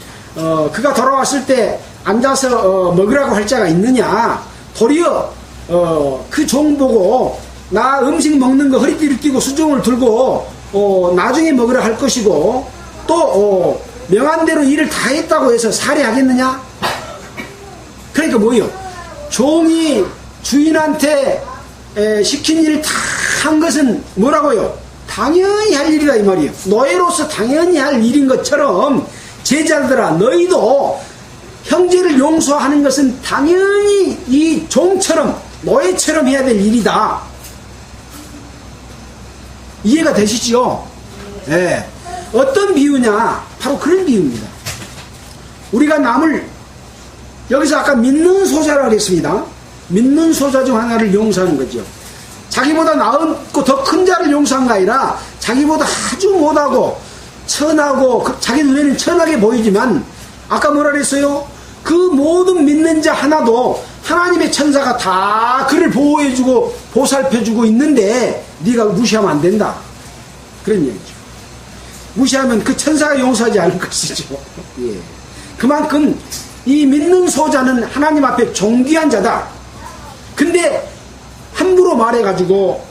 그가 돌아왔을 때 앉아서 먹으라고 할 자가 있느냐. 도리어 그 종 보고 나 음식 먹는 거 허리띠를 띠고 수종을 들고 나중에 먹으라 할 것이고, 또 명한 대로 일을 다 했다고 해서 살해하겠느냐? 그러니까 뭐예요? 종이 주인한테 시킨 일을 다 한 것은 뭐라고요? 당연히 할 일이다 이 말이에요. 노예로서 당연히 할 일인 것처럼 제자들아 너희도 형제를 용서하는 것은 당연히 이 종처럼 노예처럼 해야 될 일이다. 이해가 되시죠? 네. 어떤 비유냐? 바로 그런 비유입니다. 우리가 남을, 여기서 아까 믿는 소자라고 했습니다. 믿는 소자 중 하나를 용서하는 거죠. 자기보다 나은고 더 큰 자를 용서한 거 아니라 자기보다 아주 못하고 천하고 자기 눈에는 천하게 보이지만 아까 뭐라 그랬어요? 그 모든 믿는 자 하나도 하나님의 천사가 다 그를 보호해주고 보살펴주고 있는데 네가 무시하면 안 된다. 그런 얘기죠. 무시하면 그 천사가 용서하지 않을 것이죠. 예. 그만큼 이 믿는 소자는 하나님 앞에 존귀한 자다. 근데 함부로 말해가지고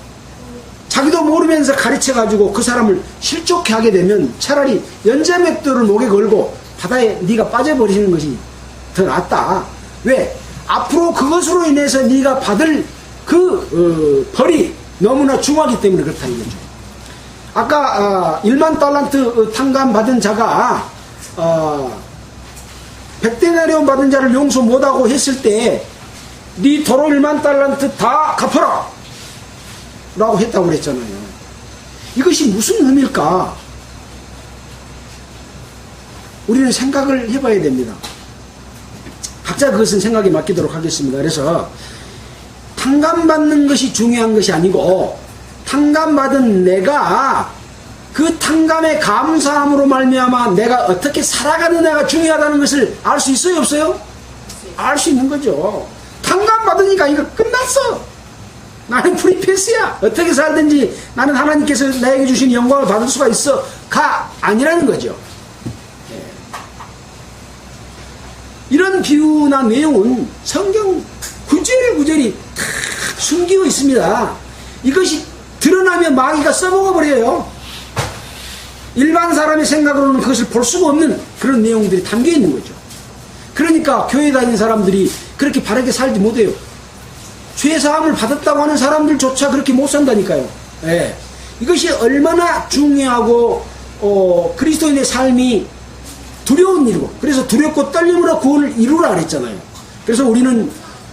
자기도 모르면서 가르쳐가지고 그 사람을 실족해 하게 되면 차라리 연자맥도를 목에 걸고 바다에 네가 빠져버리는 것이 더 낫다. 왜? 앞으로 그것으로 인해서 네가 받을 벌이 너무나 중하기 때문에 그렇다는 거죠. 아까 1만 달란트 탕감 받은 자가 100데나리온 받은 자를 용서 못하고 했을 때 네 도로 1만 달란트 다 갚아라 라고 했다고 그랬잖아요. 이것이 무슨 의미일까? 우리는 생각을 해봐야 됩니다. 각자 그것은 생각에 맡기도록 하겠습니다. 그래서 탕감받는 것이 중요한 것이 아니고 탕감받은 내가 그 탕감에 감사함으로 말미암아 내가 어떻게 살아가느냐가 중요하다는 것을 알 수 있어요, 없어요? 알 수 있는 거죠. 탕감받으니까 이거 끝났어. 나는 프리패스야. 어떻게 살든지 나는 하나님께서 나에게 주신 영광을 받을 수가 있어. 가 아니라는 거죠. 이런 비유나 내용은 성경 구절이 다 숨기고 있습니다. 이것이 드러나면 마귀가 써먹어버려요. 일반 사람의 생각으로는 그것을 볼 수가 없는 그런 내용들이 담겨 있는 거죠. 그러니까 교회 다니는 사람들이 그렇게 바르게 살지 못해요. 죄사함을 받았다고 하는 사람들조차 그렇게 못 산다니까요. 예. 이것이 얼마나 중요하고 그리스도인의 삶이 두려운 일이고, 그래서 두렵고 떨림으로 구원을 이루라 그랬잖아요. 그래서 우리는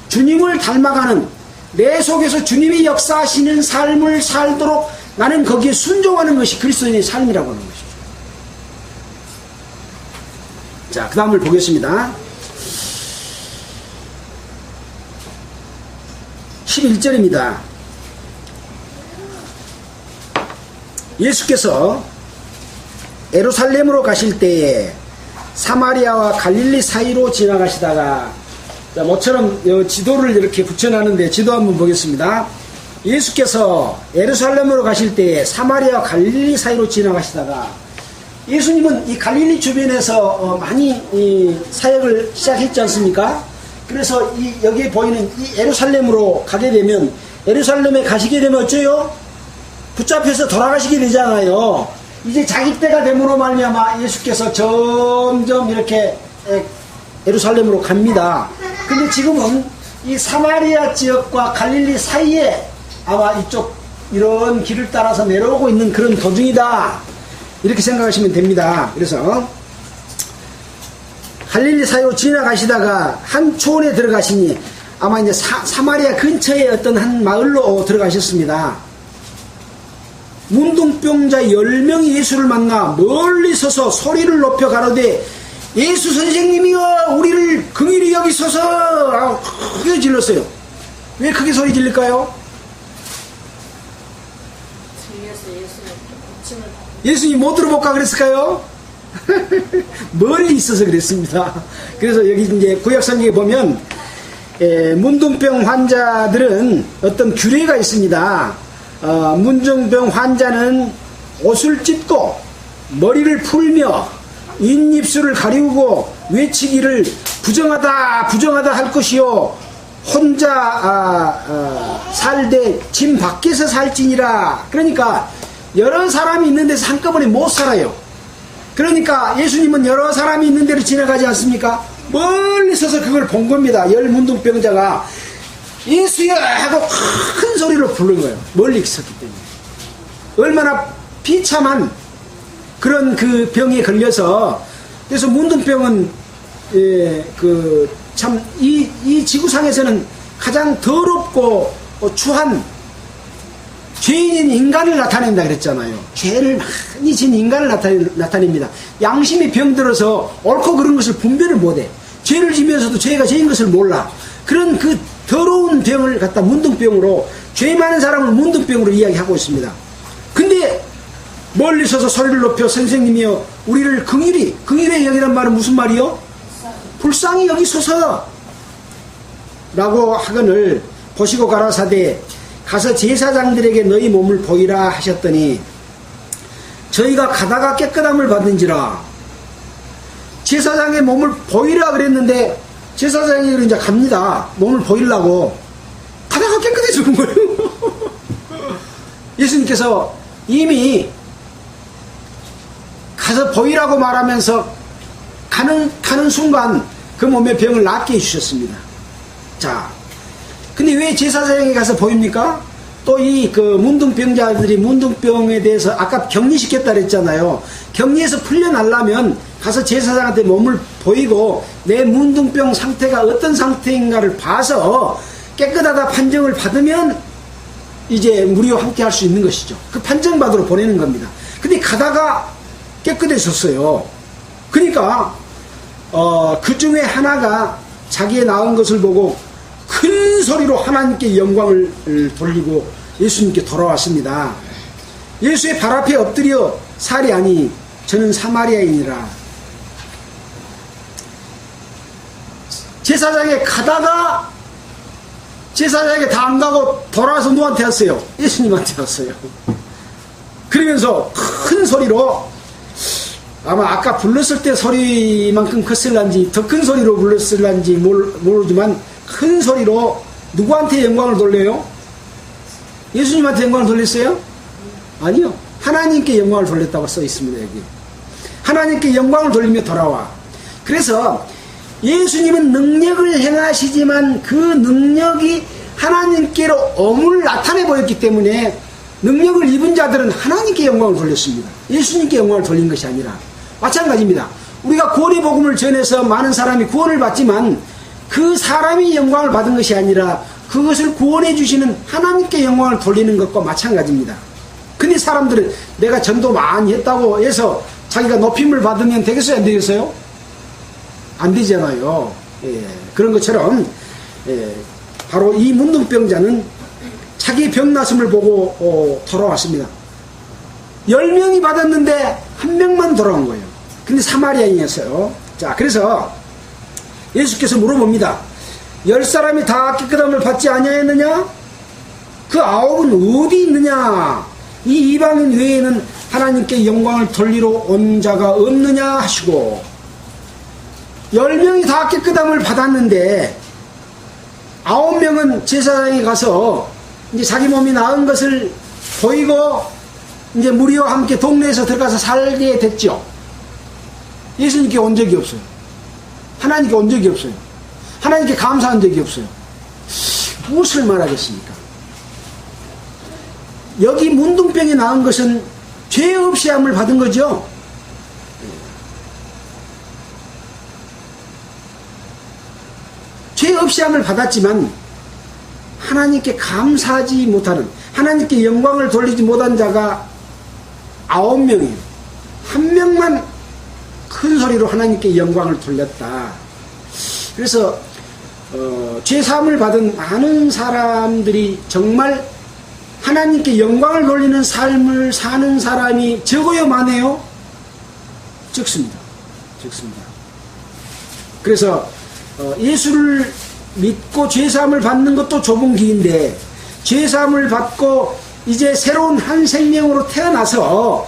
주님을 닮아가는, 내 속에서 주님이 역사하시는 삶을 살도록 나는 거기에 순종하는 것이 그리스도인의 삶이라고 하는 것이죠. 자, 그 다음을 보겠습니다. 11절입니다. 예수께서 예루살렘으로 가실 때에 사마리아와 갈릴리 사이로 지나가시다가, 자, 모처럼 지도를 이렇게 붙여놨는데 지도 한번 보겠습니다. 예수께서 예루살렘으로 가실 때에 사마리아와 갈릴리 사이로 지나가시다가, 예수님은 이 갈릴리 주변에서 많이 사역을 시작했지 않습니까? 그래서 여기에 보이는 이 예루살렘으로 가게 되면, 예루살렘에 가시게 되면 어째요? 붙잡혀서 돌아가시게 되잖아요. 이제 자기 때가 됨으로 말미암아 예수께서 점점 이렇게 예루살렘으로 갑니다. 근데 지금은 이 사마리아 지역과 갈릴리 사이에 아마 이쪽 이런 길을 따라서 내려오고 있는 그런 도중이다, 이렇게 생각하시면 됩니다. 그래서 갈릴리 사이로 지나가시다가 한 초원에 들어가시니, 아마 이제 사마리아 근처에 어떤 한 마을로 들어가셨습니다. 문둥병자 10명이 예수를 만나 멀리 서서 소리를 높여 가로되, 예수 선생님이여 우리를 긍휼히 여기소서! 크게 질렀어요. 왜 크게 소리 질릴까요? 예수님 못 들어볼까 그랬을까요? 멀리 있어서 그랬습니다. 그래서 여기 이제 구약성경에 보면 문둥병 환자들은 어떤 규례가 있습니다. 문둥병 환자는 옷을 찢고 머리를 풀며 입입술을 가리우고 외치기를 부정하다 부정하다 할 것이요, 혼자 살되 짐 밖에서 살지니라. 그러니까 여러 사람이 있는 데서 한꺼번에 못 살아요. 그러니까 예수님은 여러 사람이 있는 데로 지나가지 않습니까? 멀리 서서 그걸 본 겁니다. 열 문둥병자가 예수여 하고 큰 소리로 부른 거예요. 멀리 있었기 때문에. 얼마나 비참한 그런 그 병에 걸려서. 그래서 문둥병은 참 이 지구상에서는 가장 더럽고 추한 죄인인 인간을 나타낸다 그랬잖아요. 죄를 많이 진 인간을 나타냅니다. 양심이 병들어서 옳고 그른 것을 분별을 못해. 죄를 지면서도 죄가 죄인 것을 몰라. 그런 그 더러운 병을 갖다 문둥병으로, 죄 많은 사람을 문둥병으로 이야기하고 있습니다. 근데 멀리 서서 소리를 높여 선생님이여 우리를 긍휼히 여기란 말은 무슨 말이요? 불쌍히 여기소서 라고 하거늘 보시고 가라사대 가서 제사장들에게 너희 몸을 보이라 하셨더니, 저희가 가다가 깨끗함을 받은지라. 제사장의 몸을 보이라 그랬는데 제사장이 이제 갑니다. 몸을 보이려고. 가다가 깨끗해지는 거예요. 예수님께서 이미 가서 보이라고 말하면서 가는 순간 그 몸의 병을 낫게 해주셨습니다. 자, 근데 왜 제사장에게 가서 보입니까? 또 이 그 문둥병자들이 문둥병에 대해서 아까 격리시켰다 그랬잖아요. 격리해서 풀려나려면 가서 제사장한테 몸을 보이고 내 문둥병 상태가 어떤 상태인가를 봐서 깨끗하다 판정을 받으면 이제 우리와 함께 할 수 있는 것이죠. 그 판정받으러 보내는 겁니다. 근데 가다가 깨끗해졌어요. 그러니까 그 중에 하나가 자기의 나은 것을 보고 큰 소리로 하나님께 영광을 돌리고 예수님께 돌아왔습니다. 예수의 발 앞에 엎드려 살이하니 저는 사마리아인이라. 제사장에 가다가 제사장에게 다 안 가고 돌아와서 누구한테 왔어요? 예수님한테 왔어요. 그러면서 큰 소리로, 아마 아까 불렀을 때 소리만큼 컸을란지 더 큰 소리로 불렀을란지 모르지만 큰 소리로 누구한테 영광을 돌려요? 예수님한테 영광을 돌렸어요? 아니요. 하나님께 영광을 돌렸다고 써 있습니다. 여기 하나님께 영광을 돌리며 돌아와. 그래서 예수님은 능력을 행하시지만 그 능력이 하나님께로 엄을 나타내 보였기 때문에 능력을 입은 자들은 하나님께 영광을 돌렸습니다. 예수님께 영광을 돌린 것이 아니라. 마찬가지입니다. 우리가 구원의 복음을 전해서 많은 사람이 구원을 받지만 그 사람이 영광을 받은 것이 아니라 그것을 구원해 주시는 하나님께 영광을 돌리는 것과 마찬가지입니다. 근데 사람들은 내가 전도 많이 했다고 해서 자기가 높임을 받으면 되겠어요? 안 되겠어요? 안 되잖아요. 예, 그런 것처럼 바로 이 문둥병자는 자기 병났음을 보고 돌아왔습니다. 10명이 받았는데 1명만 돌아온 거예요. 근데 사마리아인이었어요. 자, 그래서 예수께서 물어봅니다. 10사람이 다 깨끗함을 받지 아니하였느냐? 그 9은 어디 있느냐? 이 이방인 외에는 하나님께 영광을 돌리러 온 자가 없느냐 하시고, 10명이 다 깨끗함을 받았는데 9명은 제사장에 가서 이제 자기 몸이 나은 것을 보이고 이제 무리와 함께 동네에서 들어가서 살게 됐죠. 예수님께 온 적이 없어요. 하나님께 온 적이 없어요. 하나님께 감사한 적이 없어요. 무엇을 말하겠습니까? 여기 문둥병이 나은 것은 죄 없이 함을 받은 거죠. 죄 없이 함을 받았지만 하나님께 감사하지 못하는, 하나님께 영광을 돌리지 못한 자가 9명이에요. 1명만 큰 소리로 하나님께 영광을 돌렸다. 그래서 죄사함을 받은 많은 사람들이 정말 하나님께 영광을 돌리는 삶을 사는 사람이 적어요, 많아요? 적습니다. 적습니다. 그래서 예수를 믿고 죄사함을 받는 것도 좁은 길인데, 죄사함을 받고 이제 새로운 한 생명으로 태어나서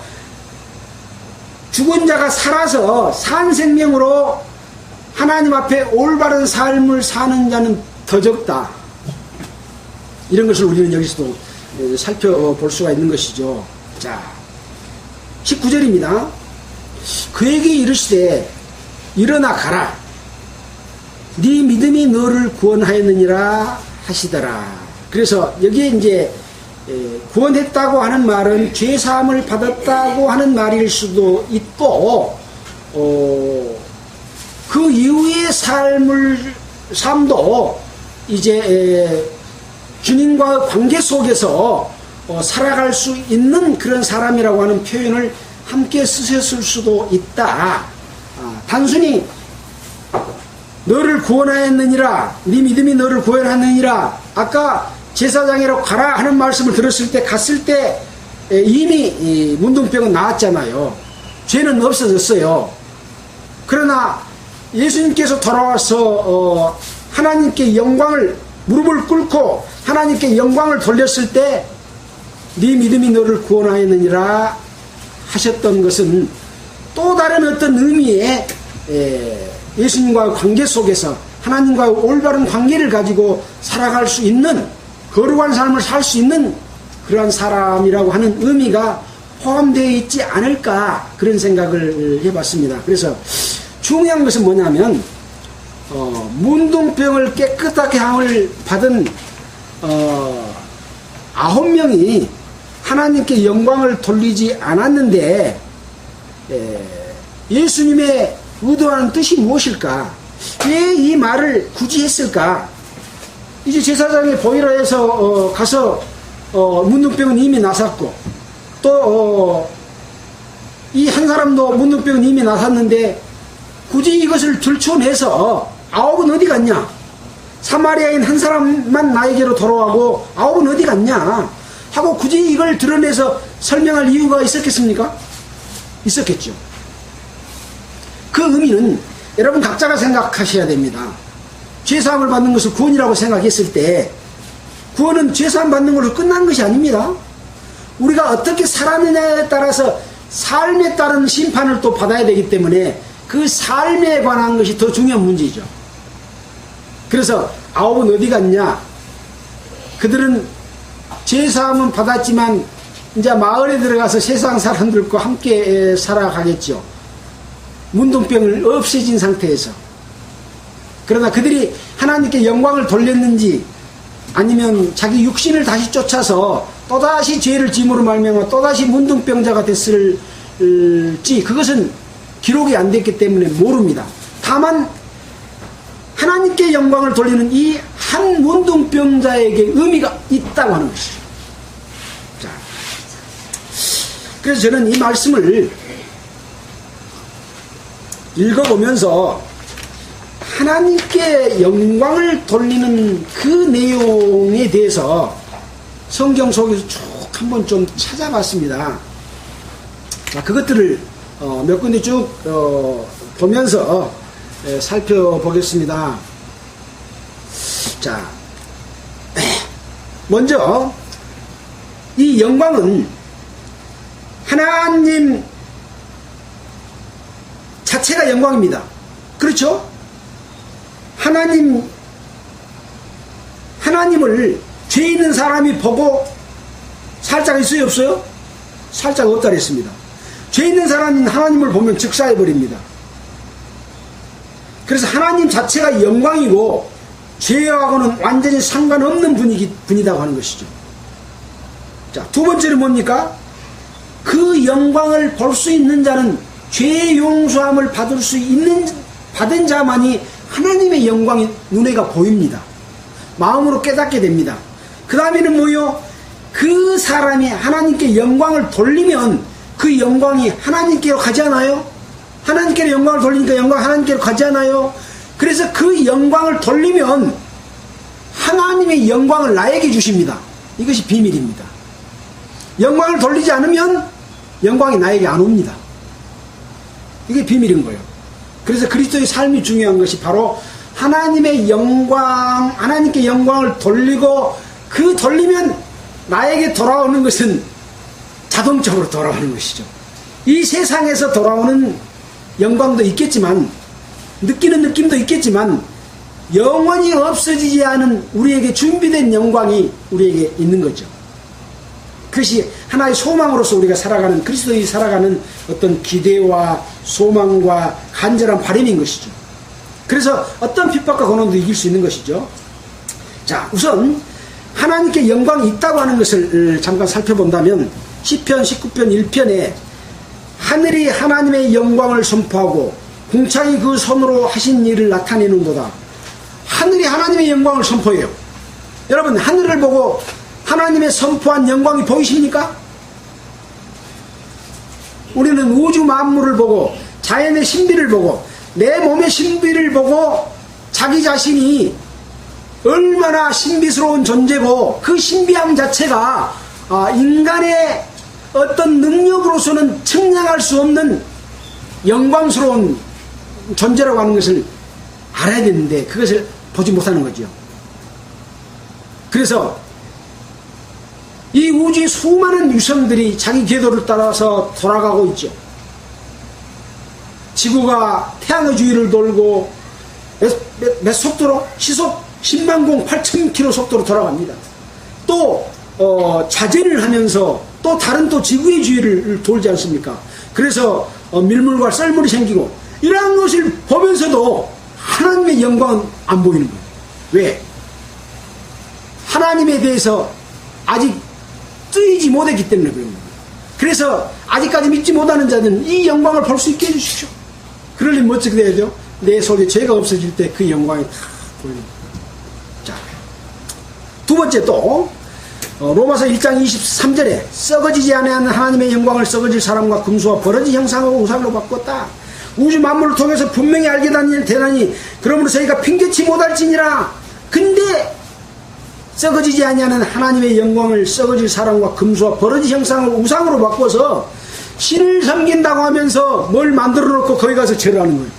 죽은 자가 살아서 산 생명으로 하나님 앞에 올바른 삶을 사는 자는 더 적다. 이런 것을 우리는 여기서도 살펴볼 수가 있는 것이죠. 자, 19절입니다. 그에게 이르시되 일어나 가라. 네 믿음이 너를 구원하였느니라 하시더라. 그래서 여기에 이제 구원했다고 하는 말은 죄사함을 받았다고 하는 말일 수도 있고, 그 이후의 삶도 이제 주님과의 관계 속에서 살아갈 수 있는 그런 사람이라고 하는 표현을 함께 쓰셨을 수도 있다. 단순히 너를 구원하였느니라, 네 믿음이 너를 구원하였느니라, 아까 제사장이라고 가라 하는 말씀을 들었을 때, 갔을 때 이미 문둥병은 나았잖아요. 죄는 없어졌어요. 그러나 예수님께서 돌아와서 하나님께 영광을, 무릎을 꿇고 하나님께 영광을 돌렸을 때 네 믿음이 너를 구원하였느니라 하셨던 것은 또 다른 어떤 의미의 예수님과의 관계 속에서 하나님과의 올바른 관계를 가지고 살아갈 수 있는, 거룩한 삶을 살 수 있는 그러한 사람이라고 하는 의미가 포함되어 있지 않을까, 그런 생각을 해봤습니다. 그래서 중요한 것은 뭐냐면 문둥병을 깨끗하게 함을 받은 9명이 하나님께 영광을 돌리지 않았는데 예수님의 의도하는 뜻이 무엇일까? 왜 이 말을 굳이 했을까? 이제 제사장이 보이라 해서 가서 문둥병은 이미 나섰고, 또 이 한 사람도 문둥병은 이미 나섰는데 굳이 이것을 들춰내서 9은 어디 갔냐? 사마리아인 한 사람만 나에게로 돌아가고 9은 어디 갔냐? 하고 굳이 이걸 드러내서 설명할 이유가 있었겠습니까? 있었겠죠. 그 의미는 여러분 각자가 생각하셔야 됩니다. 죄사함을 받는 것을 구원이라고 생각했을 때, 구원은 죄사함 받는 걸로 끝난 것이 아닙니다. 우리가 어떻게 살았느냐에 따라서 삶에 따른 심판을 또 받아야 되기 때문에 그 삶에 관한 것이 더 중요한 문제죠. 그래서 9은 어디 갔냐? 그들은 죄사함은 받았지만 이제 마을에 들어가서 세상 사람들과 함께 살아가겠죠. 문둥병을 없애진 상태에서. 그러나 그들이 하나님께 영광을 돌렸는지, 아니면 자기 육신을 다시 쫓아서 또다시 죄를 짐으로 말미암아 또다시 문둥병자가 됐을지, 그것은 기록이 안 됐기 때문에 모릅니다. 다만 하나님께 영광을 돌리는 이 한 문둥병자에게 의미가 있다고 하는 것이죠. 자, 그래서 저는 이 말씀을 읽어보면서 하나님께 영광을 돌리는 그 내용에 대해서 성경 속에서 쭉 한번 좀 찾아봤습니다. 자, 그것들을 몇 군데 쭉 보면서 살펴보겠습니다. 자, 먼저 이 영광은 하나님 자체가 영광입니다. 그렇죠? 하나님을 죄 있는 사람이 보고 살짝 있어요, 없어요? 살짝 없다 그랬습니다. 죄 있는 사람은 하나님을 보면 즉사해버립니다. 그래서 하나님 자체가 영광이고 죄하고는 완전히 상관없는 분이라고 하는 것이죠. 자, 두 번째는 뭡니까? 그 영광을 볼 수 있는 자는 죄 용서함을 받은 자만이 하나님의 영광이 눈에가 보입니다. 마음으로 깨닫게 됩니다. 그 다음에는 뭐요? 그 사람이 하나님께 영광을 돌리면 그 영광이 하나님께로 가지 않아요? 하나님께로 영광을 돌리니까 영광 하나님께로 가지 않아요? 그래서 그 영광을 돌리면 하나님의 영광을 나에게 주십니다. 이것이 비밀입니다. 영광을 돌리지 않으면 영광이 나에게 안 옵니다. 이게 비밀인 거예요. 그래서 그리스도의 삶이 중요한 것이 바로 하나님의 영광, 하나님께 영광을 돌리고 그 돌리면 나에게 돌아오는 것은 자동적으로 돌아오는 것이죠. 이 세상에서 돌아오는 영광도 있겠지만, 느끼는 느낌도 있겠지만 영원히 없어지지 않은 우리에게 준비된 영광이 우리에게 있는 거죠. 그것이 하나의 소망으로서 우리가 살아가는, 그리스도의 살아가는 어떤 기대와 소망과 간절한 바람인 것이죠. 그래서 어떤 핍박과 고난도 이길 수 있는 것이죠. 자, 우선 하나님께 영광이 있다고 하는 것을 잠깐 살펴본다면 시편 19편 1편에 하늘이 하나님의 영광을 선포하고 궁창이 그 손으로 하신 일을 나타내는도다. 하늘이 하나님의 영광을 선포해요. 여러분, 하늘을 보고 하나님의 선포한 영광이 보이십니까? 우리는 우주 만물을 보고 자연의 신비를 보고 내 몸의 신비를 보고 자기 자신이 얼마나 신비스러운 존재고 그 신비함 자체가 인간의 어떤 능력으로서는 측량할 수 없는 영광스러운 존재라고 하는 것을 알아야 되는데 그것을 보지 못하는 거죠. 그래서 이 우주의 수많은 위성들이 자기 궤도를 따라서 돌아가고 있죠. 지구가 태양의 주위를 돌고 몇 속도로? 시속 100,000 8,000km 속도로 돌아갑니다. 또 자전을 하면서 또 다른 또 지구의 주위를 돌지 않습니까? 그래서 밀물과 썰물이 생기고 이러한 것을 보면서도 하나님의 영광은 안 보이는 거예요. 왜? 하나님에 대해서 아직 뜨이지 못했기 때문에 그런 거예요. 그래서 아직까지 믿지 못하는 자는 이 영광을 볼 수 있게 해주십시오. 그러려면 어떻게 돼야죠? 내 속에 죄가 없어질 때 그 영광이 다 보입니다. 자, 두 번째 또 로마서 1장 23절에 썩어지지 아니하는 하나님의 영광을 썩어질 사람과 금수와 버러지 형상하고 우상으로 바꿨다. 우주 만물을 통해서 분명히 알게 되나니 그러므로 저희가 핑계치 못할지니라. 근데 썩어지지 아니하는 하나님의 영광을 썩어질 사람과 금수와 버러지 형상을 우상으로 바꿔서 신을 섬긴다고 하면서 뭘 만들어 놓고 거기 가서 절을 하는 거예요.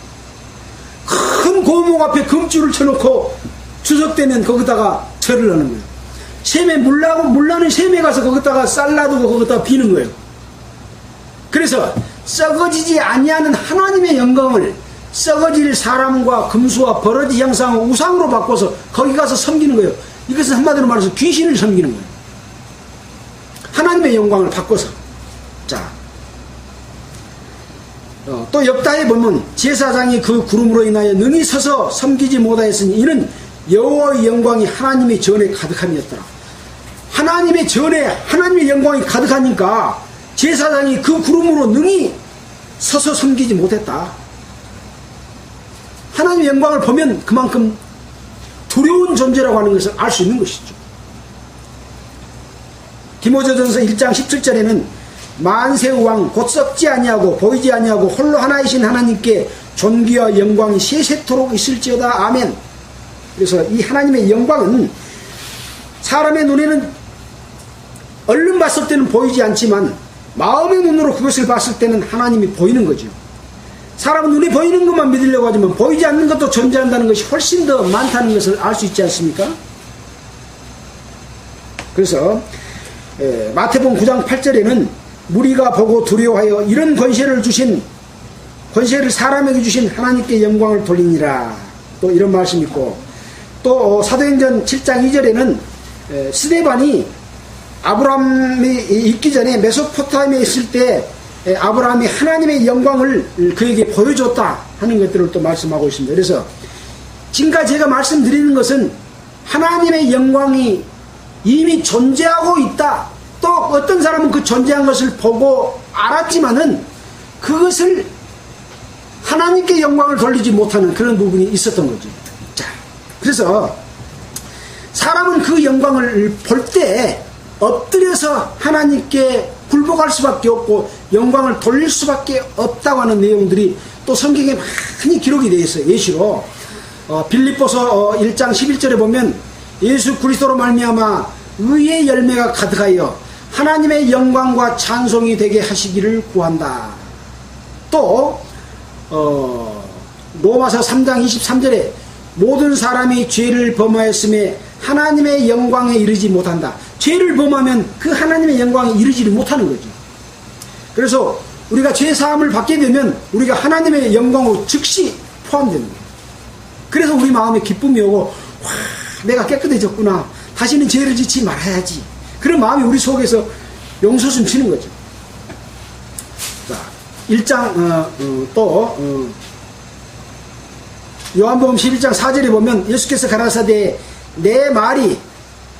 큰 고목 앞에 금줄을 쳐놓고 추석되면 거기다가 절을 하는 거예요. 샘에 물나는 샘에 가서 거기다가 쌀 놔두고 거기다가 비는 거예요. 그래서 썩어지지 아니하는 하나님의 영광을 썩어질 사람과 금수와 버러지 형상을 우상으로 바꿔서 거기 가서 섬기는 거예요. 이것은 한마디로 말해서 귀신을 섬기는 거예요. 하나님의 영광을 바꿔서. 자, 또 역다에 보면 제사장이 그 구름으로 인하여 능히 서서 섬기지 못하였으니 이는 여호와의 영광이 하나님의 전에 가득함이었더라. 하나님의 전에 하나님의 영광이 가득하니까 제사장이 그 구름으로 능히 서서 섬기지 못했다. 하나님의 영광을 보면 그만큼 두려운 존재라고 하는 것을 알 수 있는 것이죠. 디모데전서 1장 17절에는 만세의 왕 곧 썩지 아니하고 보이지 아니하고 홀로 하나이신 하나님께 존귀와 영광이 세세토록 있을지어다. 아멘. 그래서 이 하나님의 영광은 사람의 눈에는 얼른 봤을 때는 보이지 않지만 마음의 눈으로 그것을 봤을 때는 하나님이 보이는 거죠. 사람은 눈에 보이는 것만 믿으려고 하지만 보이지 않는 것도 존재한다는 것이 훨씬 더 많다는 것을 알 수 있지 않습니까? 그래서 마태복음 9장 8절에는 무리가 보고 두려워하여 이런 권세를 사람에게 주신 하나님께 영광을 돌리니라. 또 이런 말씀이 있고, 또 사도행전 7장 2절에는 스데반이 아브라함이 있기 전에 메소포타미아에 있을 때 아브라함이 하나님의 영광을 그에게 보여줬다 하는 것들을 또 말씀하고 있습니다. 그래서 지금까지 제가 말씀드리는 것은 하나님의 영광이 이미 존재하고 있다. 또 어떤 사람은 그 존재한 것을 보고 알았지만은 그것을 하나님께 영광을 돌리지 못하는 그런 부분이 있었던 거죠. 자, 그래서 사람은 그 영광을 볼 때 엎드려서 하나님께 굴복할 수밖에 없고 영광을 돌릴 수밖에 없다고 하는 내용들이 또 성경에 많이 기록이 되어 있어요. 예시로 빌립보서 1장 11절에 보면 예수 그리스도로 말미암아 의의 열매가 가득하여 하나님의 영광과 찬송이 되게 하시기를 구한다. 또 로마서 3장 23절에 모든 사람이 죄를 범하였음에 하나님의 영광에 이르지 못한다. 죄를 범하면 그 하나님의 영광에 이르지를 못하는 거죠. 그래서 우리가 죄사함을 받게 되면 우리가 하나님의 영광으로 즉시 포함되는 거예요. 그래서 우리 마음에 기쁨이 오고, 와, 내가 깨끗해졌구나. 다시는 죄를 짓지 말아야지. 그런 마음이 우리 속에서 용솟음 치는 거죠. 자, 1장 요한복음 11장 4절에 보면 예수께서 가라사대 내 말이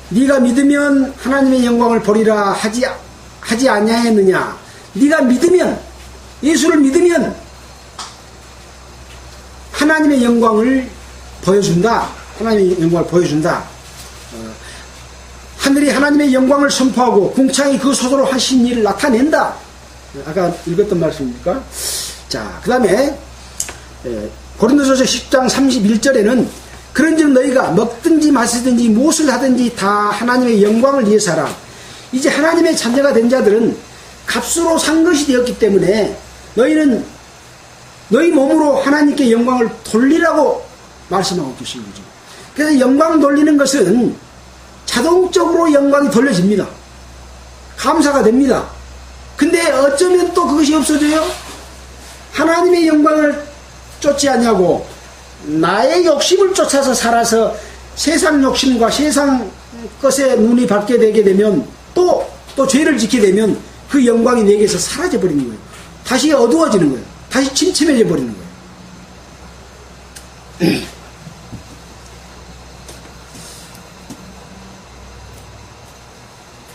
네가 믿으면 하나님의 영광을 보리라 하지 아니하였느냐. 네가 믿으면, 예수를 믿으면 하나님의 영광을 보여준다. 하나님의 영광을 보여준다. 하늘이 하나님의 영광을 선포하고 궁창이 그 소도로 하신 일을 나타낸다. 아까 읽었던 말씀입니까? 자, 그 다음에 고린도전서 10장 31절에는 그런즉 너희가 먹든지 마시든지 무엇을 하든지 다 하나님의 영광을 위해서 하라. 이제 하나님의 자녀가 된 자들은 값으로 산 것이 되었기 때문에 너희는 너희 몸으로 하나님께 영광을 돌리라고 말씀하고 계신 거죠. 그래서 영광 돌리는 것은 자동적으로 영광이 돌려집니다. 감사가 됩니다. 근데 어쩌면 또 그것이 없어져요? 하나님의 영광을 쫓지 않냐고 나의 욕심을 쫓아서 살아서 세상 욕심과 세상 것에 눈이 밝게 되게 되면 또 죄를 짓게 되면 그 영광이 내게서 사라져 버리는 거예요. 다시 어두워지는 거예요. 다시 침침해져 버리는 거예요.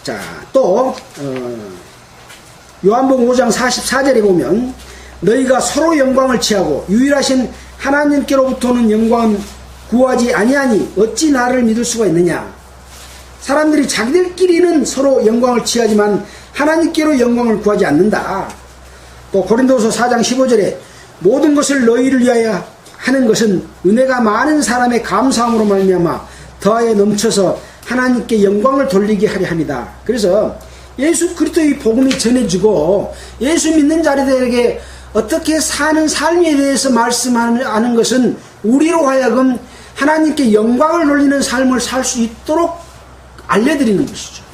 자, 또 요한복음 5장 44절에 보면 너희가 서로 영광을 취하고 유일하신 하나님께로부터는 영광은 구하지 아니하니 어찌 나를 믿을 수가 있느냐. 사람들이 자기들끼리는 서로 영광을 취하지만 하나님께로 영광을 구하지 않는다. 또 고린도서 4장 15절에 모든 것을 너희를 위하여 하는 것은 은혜가 많은 사람의 감사함으로 말미암아 더하여 넘쳐서 하나님께 영광을 돌리게 하려 합니다. 그래서 예수 그리스도의 복음이 전해지고 예수 믿는 자들에게 어떻게 사는 삶에 대해서 말씀하는 것은 우리로 하여금 하나님께 영광을 돌리는 삶을 살 수 있도록 알려드리는 것이죠.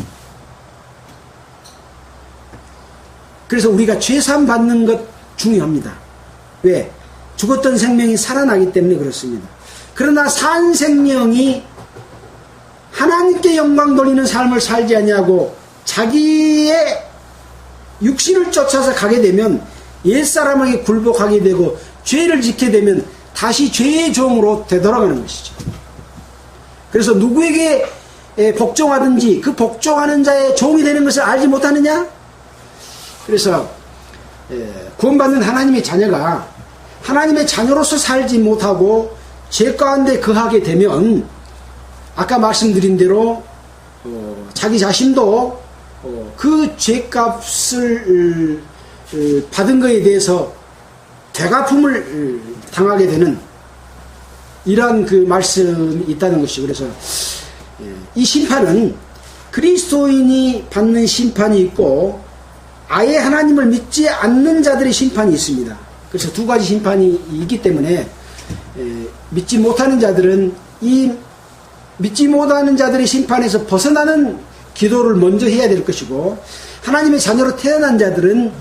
그래서 우리가 죄사함 받는 것 중요합니다. 왜? 죽었던 생명이 살아나기 때문에 그렇습니다. 그러나 산 생명이 하나님께 영광 돌리는 삶을 살지 아니하고 자기의 육신을 쫓아서 가게 되면 옛사람에게 굴복하게 되고 죄를 짓게 되면 다시 죄의 종으로 되돌아가는 것이죠. 그래서 누구에게 복종하든지 그 복종하는 자의 종이 되는 것을 알지 못하느냐? 그래서 구원받는 하나님의 자녀가 하나님의 자녀로서 살지 못하고 죄 가운데 거하게 되면 아까 말씀드린 대로 자기 자신도 그 죄값을 받은 것에 대해서 되갚음을 당하게 되는 이러한 그 말씀이 있다는 것이죠. 그래서 이 심판은 그리스도인이 받는 심판이 있고 아예 하나님을 믿지 않는 자들의 심판이 있습니다. 그래서 두 가지 심판이 있기 때문에 믿지 못하는 자들은 이 믿지 못하는 자들의 심판에서 벗어나는 기도를 먼저 해야 될 것이고, 하나님의 자녀로 태어난 자들은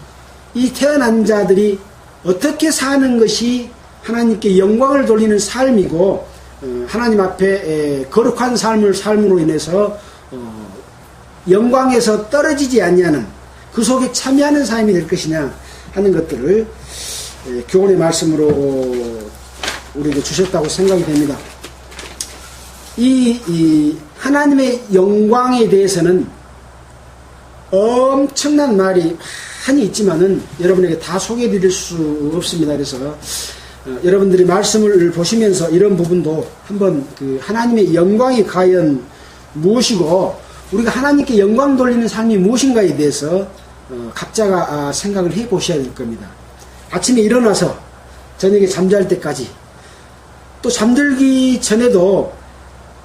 이 태어난 자들이 어떻게 사는 것이 하나님께 영광을 돌리는 삶이고 하나님 앞에 거룩한 삶으로 인해서 영광에서 떨어지지 아니하는 그 속에 참여하는 삶이 될 것이냐 하는 것들을 교훈의 말씀으로 우리에게 주셨다고 생각이 됩니다. 이 하나님의 영광에 대해서는 엄청난 말이 많이 있지만은 여러분에게 다 소개해 드릴 수 없습니다. 그래서 여러분들이 말씀을 보시면서 이런 부분도 한번 그 하나님의 영광이 과연 무엇이고 우리가 하나님께 영광 돌리는 삶이 무엇인가에 대해서 각자가 생각을 해 보셔야 될 겁니다. 아침에 일어나서 저녁에 잠잘 때까지, 또 잠들기 전에도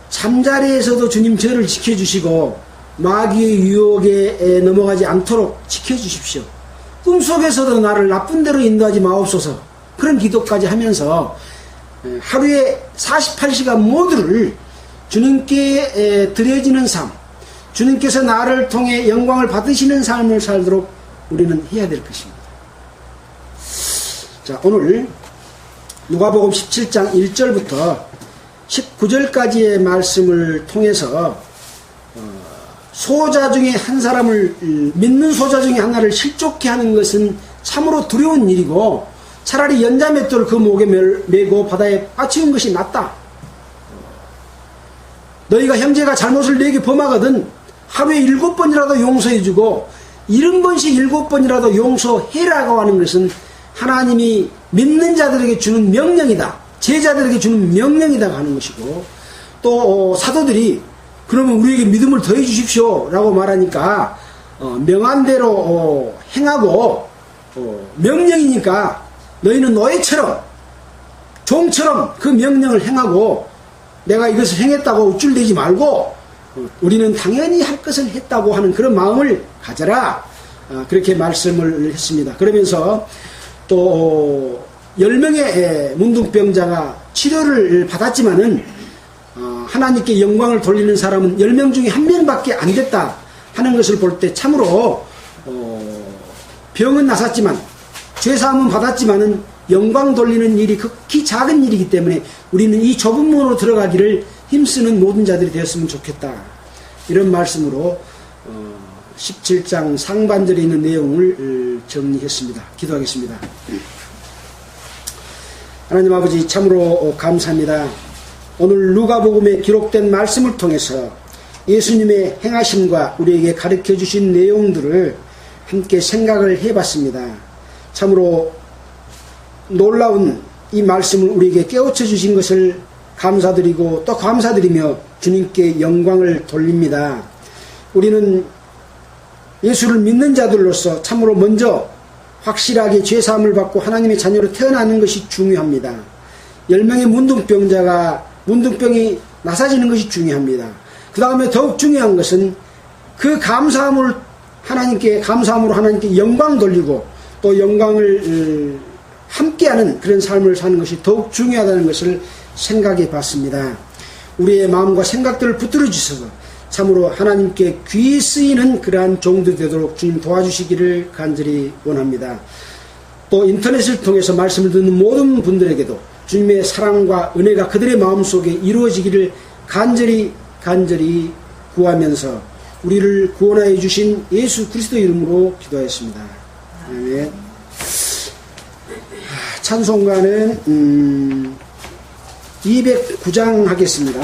잠자리에서도 주님 저를 지켜주시고 마귀의 유혹에 넘어가지 않도록 지켜주십시오. 꿈속에서도 나를 나쁜 데로 인도하지 마옵소서. 그런 기도까지 하면서 하루에 48시간 모두를 주님께 드려지는 삶, 주님께서 나를 통해 영광을 받으시는 삶을 살도록 우리는 해야 될 것입니다. 자, 오늘 누가복음 17장 1절부터 19절까지의 말씀을 통해서 소자 중에 한 사람을, 믿는 소자 중에 하나를 실족케 하는 것은 참으로 두려운 일이고 차라리 연자맷돌을 그 목에 메고 바다에 빠치는 것이 낫다. 너희가 형제가 잘못을 내게 범하거든 하루에 7번이라도 용서해주고 70번씩 7번이라도 용서해라고 하는 것은 하나님이 믿는 자들에게 주는 명령이다. 제자들에게 주는 명령이다 하는 것이고, 또 사도들이 그러면 우리에게 믿음을 더해 주십시오 라고 말하니까 명한 대로 행하고 명령이니까 너희는 노예처럼 종처럼 그 명령을 행하고 내가 이것을 행했다고 우쭐대지 말고 우리는 당연히 할 것을 했다고 하는 그런 마음을 가져라. 그렇게 말씀을 했습니다. 그러면서 또 10명의 문둥병자가 치료를 받았지만은 하나님께 영광을 돌리는 사람은 10명 중에 1명밖에 안 됐다 하는 것을 볼 때 참으로 병은 나섰지만 죄사함은 받았지만은 영광 돌리는 일이 극히 작은 일이기 때문에 우리는 이 좁은 문으로 들어가기를 힘쓰는 모든 자들이 되었으면 좋겠다. 이런 말씀으로 17장 상반절에 있는 내용을 정리했습니다. 기도하겠습니다. 하나님 아버지, 참으로 감사합니다. 오늘 누가복음에 기록된 말씀을 통해서 예수님의 행하심과 우리에게 가르쳐 주신 내용들을 함께 생각을 해봤습니다. 참으로 놀라운 이 말씀을 우리에게 깨우쳐 주신 것을 감사드리고 또 감사드리며 주님께 영광을 돌립니다. 우리는 예수를 믿는 자들로서 참으로 먼저 확실하게 죄사함을 받고 하나님의 자녀로 태어나는 것이 중요합니다. 10명의 문둥병이 나사지는 것이 중요합니다. 그 다음에 더욱 중요한 것은 그 감사함으로 하나님께 영광 돌리고 또 영광을 함께하는 그런 삶을 사는 것이 더욱 중요하다는 것을 생각해 봤습니다. 우리의 마음과 생각들을 붙들어 주셔서 참으로 하나님께 귀 쓰이는 그러한 종도 되도록 주님 도와주시기를 간절히 원합니다. 또 인터넷을 통해서 말씀을 듣는 모든 분들에게도 주님의 사랑과 은혜가 그들의 마음속에 이루어지기를 간절히 구하면서 우리를 구원하여 주신 예수 그리스도 이름으로 기도하였습니다. 아멘. 찬송가는 209장 하겠습니다.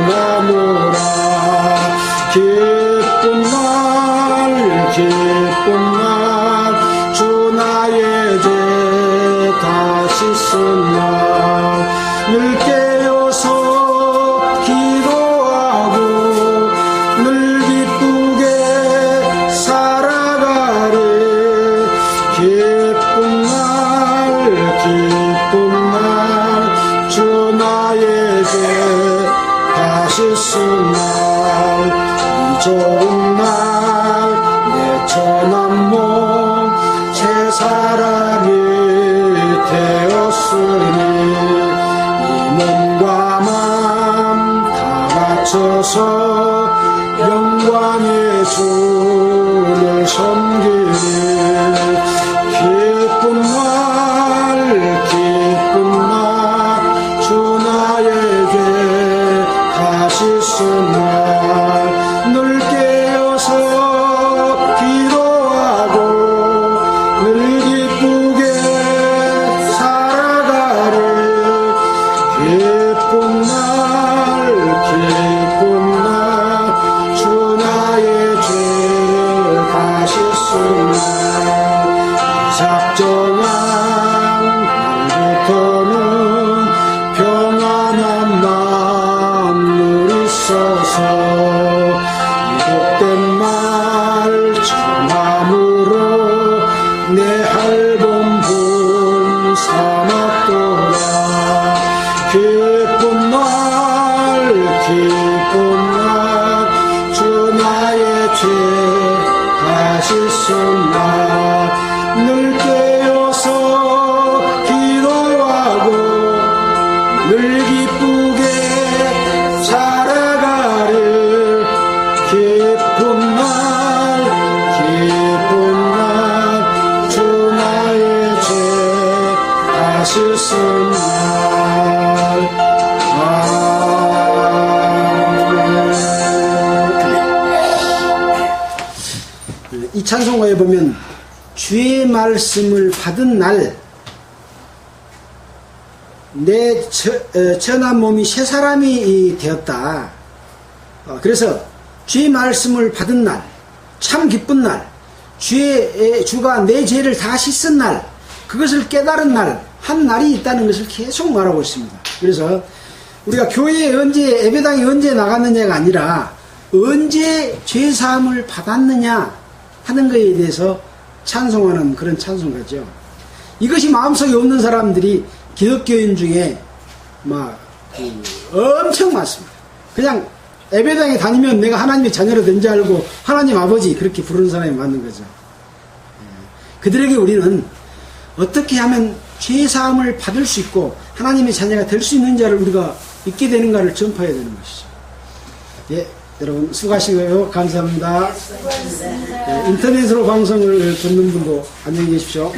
전하노라. 기쁜 날 기쁜 날 주 나의 죄 다시 쓴 날 늘 깨어서 기도하고 늘 기쁘게 살아가리. 기쁜 날 주 나의 죄 다시 쓴 날 이 좋은 날 내 천한 몸 새 사람이 되었으니 이 몸과 맘 다 바쳐서 영광의 주를 섬기리. 기쁜 날 주 나에게 다시 쓴 날 늘 깨어서 기도하고 늘 기쁘게 살아가리. 기쁜 날 주 나의 죄 다시 쓴 날 작정한 날부터는 평안한 마음 누리소서. 이복된 말 전함으로 내 할범분 삼았도다. 기쁜 날 주 나의 죄 다시 쓴 날 늘 깨어서 기도하고 늘 기쁘게 살아가리. 기쁜 날 주 나의 죄 다시 쓴 날. 이 찬송가에 보면 주의 말씀을 받은 날 내 천한 몸이 새 사람이 되었다. 그래서 주의 말씀을 받은 날, 참 기쁜 날, 주가 내 죄를 다 씻은 날, 그것을 깨달은 날, 한 날이 있다는 것을 계속 말하고 있습니다. 그래서 우리가 교회에 언제, 예배당에 언제 나갔느냐가 아니라 언제 죄사함을 받았느냐 하는 것에 대해서 찬송하는 그런 찬송가죠. 이것이 마음속에 없는 사람들이 기독교인 중에 엄청 많습니다. 그냥 예배당에 다니면 내가 하나님의 자녀로 된 줄 알고 하나님 아버지 그렇게 부르는 사람이 많은 거죠. 그들에게 우리는 어떻게 하면 죄사함을 받을 수 있고 하나님의 자녀가 될 수 있는지를 우리가 믿게 되는가를 전파해야 되는 것이죠. 예, 여러분 수고하시고요. 감사합니다. 인터넷으로 방송을 듣는 분도 안녕히 계십시오.